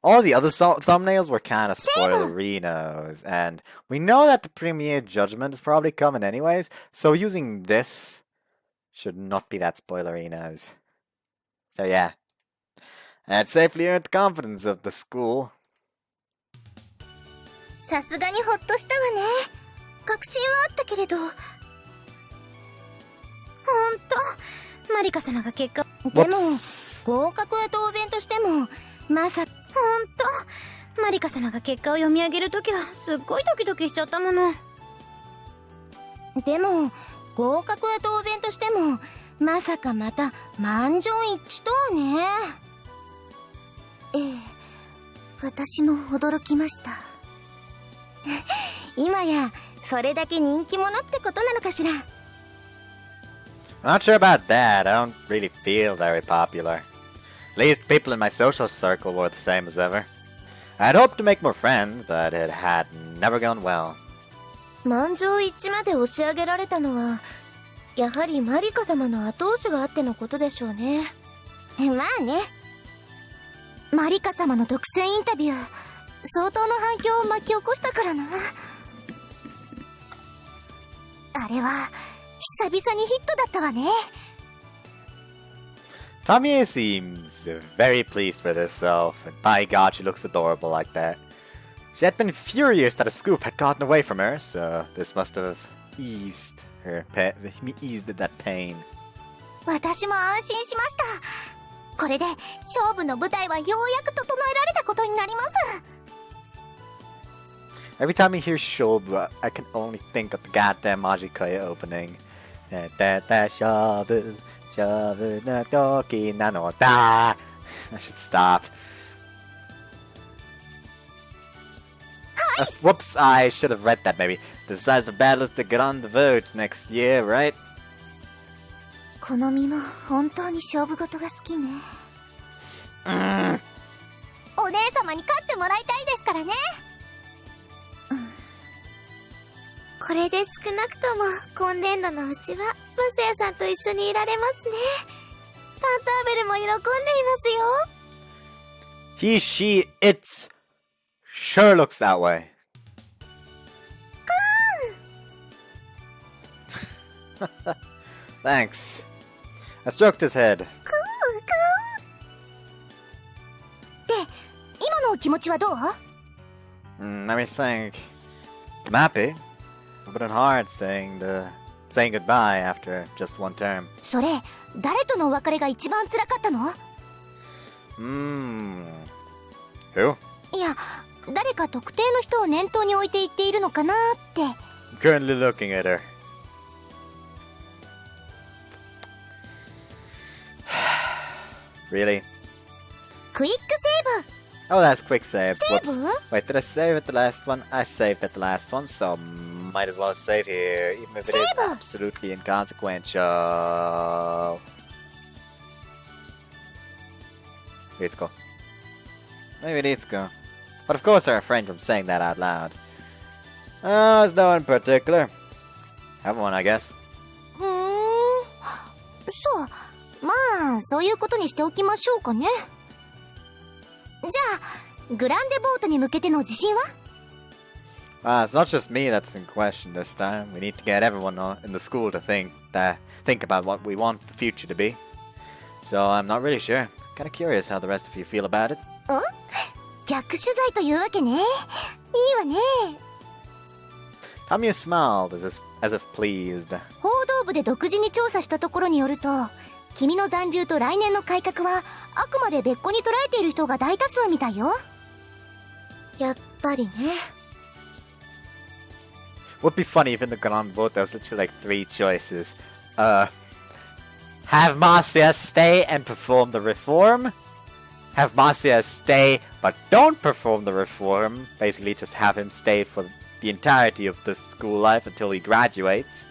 all the other thumbnails were kind of spoilerinos, and we know that the premiere judgment is probably coming anyways, so using this should not be that spoilerinos. So yeah, I had safely earned the confidence of the school. さすがにほっとしたわね。確信はあったけれど。ほんと、マリカ様が結果。でも、合格は当然としても、まさ、ほんと、マリカ様が結果を読み上げるときはすっごいドキドキしちゃったもの。でも、合格は当然としても、まさかまた満場一致とはね。ええ、私も驚きました。今やそれだけ人気者ってことなのかしら。 I'm not sure about that. I don't really feel very popular. At least people in my social circle were the same as ever. I'd hoped to make more friends, but it had never gone well. 満場一致まで押し上げられたのはやはりマリカ様の後押しがあってのことでしょうね。まあね。マリカ様の独占インタビュー相当の反響を巻き起こしたからな。あれは久々にヒットだったわね。Tomie seems very pleased with herself, and by God, she looks adorable like that. She had been furious that a scoop had gotten away from her, so this must have eased that pain. 私も安心しました。これで勝負の舞台はようやく整えられたことになります。Every time I hear Shobu, I can only think of the goddamn Majikoya opening. Shobu, Shobu no toki nano da. I should stop. Whoops, I should have read that maybe. The size of battle is to get on the vote next year, right? この身も本当に勝負事が好きね。お姉様に勝ってもらいたいですからね。これで少なくとも今年度のうちはマサヤさんと一緒にいられますね。タンターベルも喜んでいますよ。He, she, it's sure looks that way. Thanks. I stroked his head. で、今のお気持ちはどう？ Let me think. I'm happy, but it's hard saying goodbye after just one term. それ、誰とのお別れが一番辛かったの？ Who? いや、誰か特定の人を念頭に置いて言っているのかなって。I'm currently looking at her. Really? クイックセーブ。 Oh, that's quick save. Whoops. Save? Wait, did I save at the last one? I saved at the last one, so might as well save here, even if it is Save? absolutely inconsequential. Let's go. Maybe let's go. But of course I refrained from saying that out loud. Oh, it's no one in particular. Have one, I guess. そう。まあ、そういうことにしておきましょうかね。じゃあ、グランデボートに向けての自信は？ It's not just me that's in question this time. We need to get everyone in the school to think about what we want the future to be. So I'm not really sure. Kind of curious how the rest of you feel about it. 逆取材というわけね。いいわね。Tamiya smiled as if pleased. 報道部で独自に調査したところによると、君の残留と来年の改革はあくまで別個に捉えている人が大多数みたいよ。やっぱりね。Would be funny if in the Grand Vote there was literally like 3 choices. Have Marcia stay and perform the reform. Have Marcia stay but don't perform the reform. Basically just have him stay for the entirety of the school life until he graduates.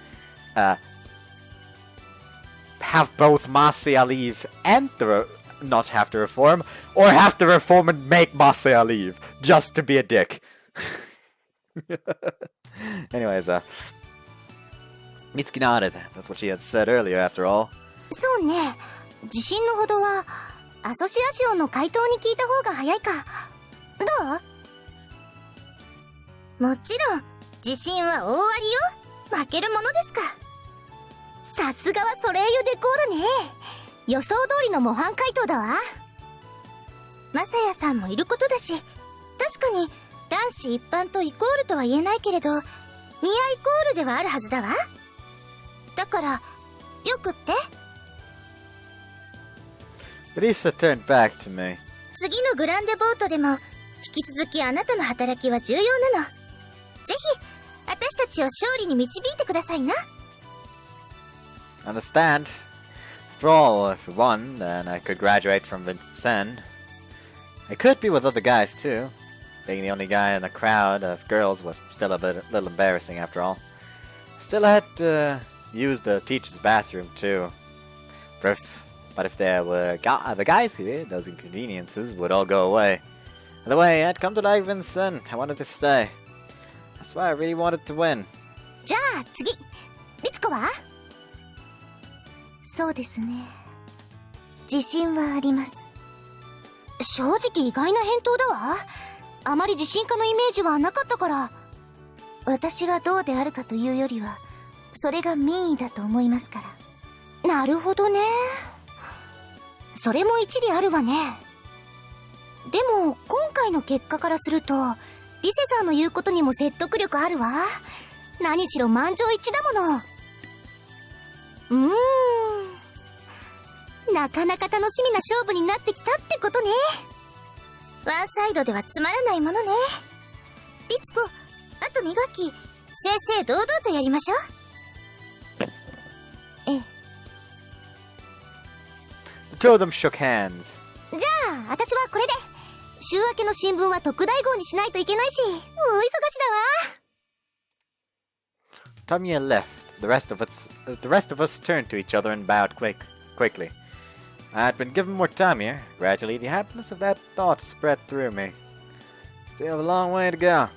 Have both Marcia leave and not have to reform, or have to reform and make Marcia leave, just to be a dick. Anyways, Mitsuki nodded. That's what she had said earlier, after all. そうね。自信のほどはアソシアシオンの回答に聞いた方が早いか。どう？もちろん自信は大ありよ。負けるものですか。さすがはソレイユデコールね。予想通りの模範回答だわ。マサヤさんもいることだし、確かに男子一般とイコールとは言えないけれど、ニアイコールではあるはずだわ。だからよくって。Lisa turned back to me. 次のグランデボートでも引き続きあなたの働きは重要なの。ぜひ私たちを勝利に導いてくださいな。Understand. After all, if we won, then I could graduate from Vincent. I could be with other guys too. Being the only guy in a crowd of girls was still a little embarrassing after all. Still, I had to use the teacher's bathroom too. But if there were other guys here, those inconveniences would all go away. By the way, I'd come to like Vincent. I wanted to stay. That's why I really wanted to win. じゃあ次、リツコは？そうですね。自信はあります。正直意外な返答だわ。あまり自信家のイメージはなかったから。私がどうであるかというよりは、それが民意だと思いますから。なるほどね。それも一理あるわね。でも今回の結果からすると、リセさんの言うことにも説得力あるわ。何しろ満場一致だもの。なかなか楽しみな勝負になってきたってことね。ワンサイドではつまらないものね。律子、あと2学期正々堂々とやりましょう。ええ。 The two of them shook hands. じゃあ私はこれで。週明けの新聞は特大号にしないといけないし、大忙しだわ。 Tamiya left. The rest of us turned to each other and bowed quickly. I had been given more time here. Gradually, the happiness of that thought spread through me. Still have a long way to go.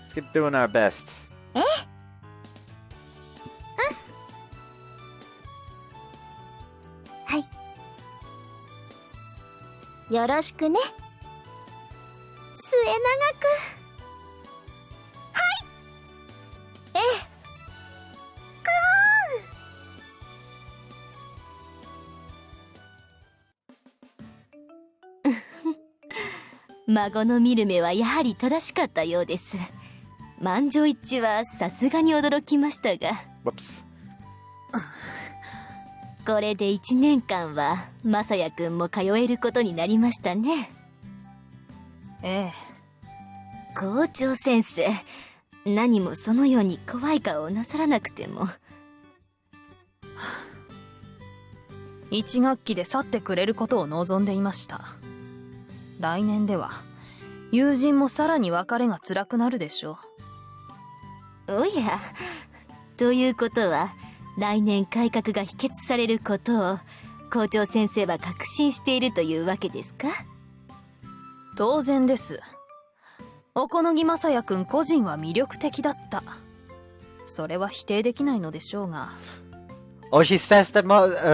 Let's keep doing our best. え？はい。よろしくね。末永く。はい。ええ。孫の見る目はやはり正しかったようです。満場一致はさすがに驚きましたが。Whoops. これで1年間はまさやくんも通えることになりましたね。ええ。校長先生、何もそのように怖い顔をなさらなくても。1学期で去ってくれることを望んでいました。来年では友人もさらに別れが辛くなるでしょう。おや、ということは来年改革が否決されることを校長先生は確信しているというわけですか？当然です。小此木雅也君個人は魅力的だった。それは否定できないのでしょうが。Oh, she says that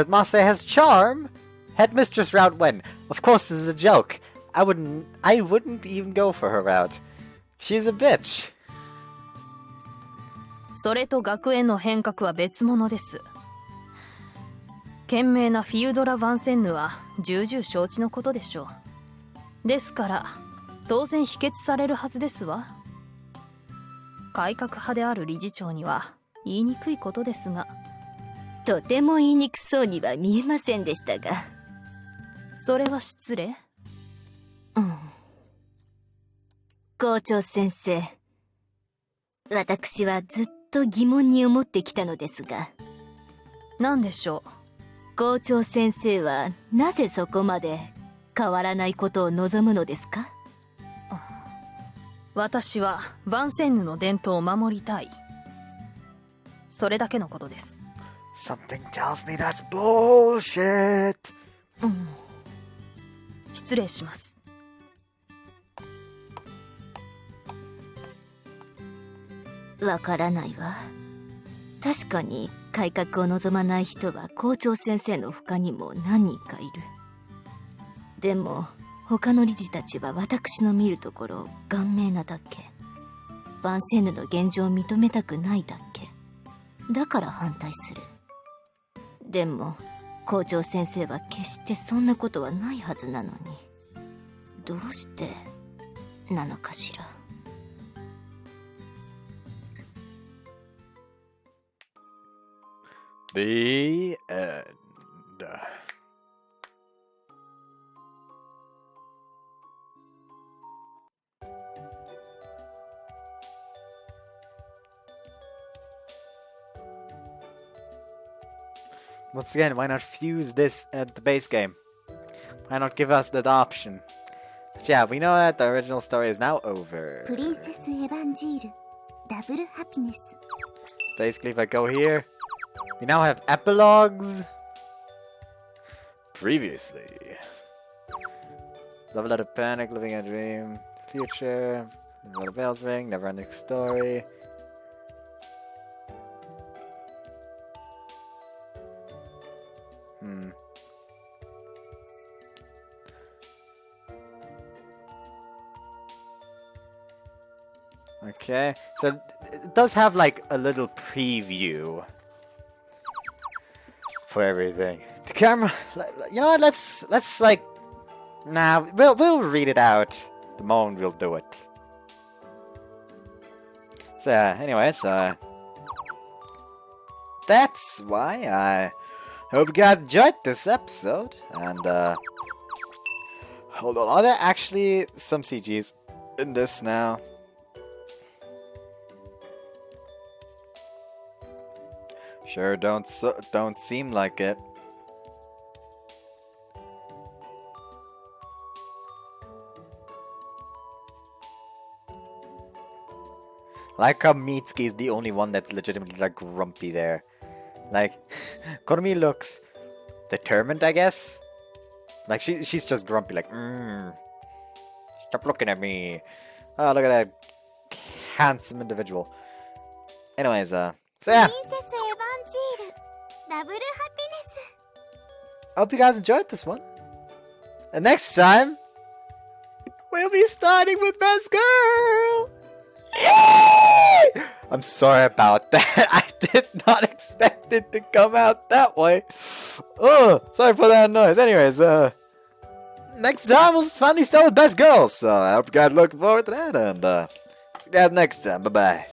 Masaya has charm. Headmistress route when? Of course, this is a joke. I wouldn't even go for her route. She's a bitch. それと学園の変革は別物です。賢明なフィウドラ・ヴァンセンヌは重々承知のことでしょう。ですから当然否決されるはずですわ。改革派である理事長には言いにくいことですが。とても言いにくそうには見えませんでしたが。それは失礼。校長先生、私はずっと疑問に思ってきたのですが。何でしょう？校長先生はなぜそこまで変わらないことを望むのですか？私はヴァンセンヌの伝統を守りたい。それだけのことです。Something tells me that's bullshit. 失礼します。わからないわ。確かに改革を望まない人は校長先生の他にも何人かいる。でも他の理事たちは私の見るところ顔面なだけ。ヴァンセンヌの現状を認めたくないだけ。だから反対する。でも校長先生は決してそんなことはないはずなのに、どうしてなのかしら。The end. Once again, why not fuse this at the base game? Why not give us that option? But yeah, we know that the original story is now over. プリンセスエヴァンジールダブルハピネス。 Basically, if I go here, we now have epilogues. Previously. Love Letter Panic, Living a Dream, Future, While the Bells Ring, Never Ending Story. Okay, so it does have like a little preview for everything. The camera, you know what? Let's like, nah, we'll read it out the moment we'll do it. So, anyways, that's why I hope you guys enjoyed this episode. And, hold on, are there actually some CGs in this now? Sure, don't seem like it. Like how Mitsuki is the only one that's legitimately like grumpy there. Like, Konomi looks determined, I guess. Like she's just grumpy, like, stop looking at me. Oh, look at that handsome individual. Anyways, so yeah. Hope you guys enjoyed this one. And next time, we'll be starting with Best Girl. Yay! I'm sorry about that. I did not expect it to come out that way. Oh, sorry for that noise. Anyways, next time we'll finally start with Best Girls. So I hope you guys look forward to that. And see you guys next time. Bye-bye.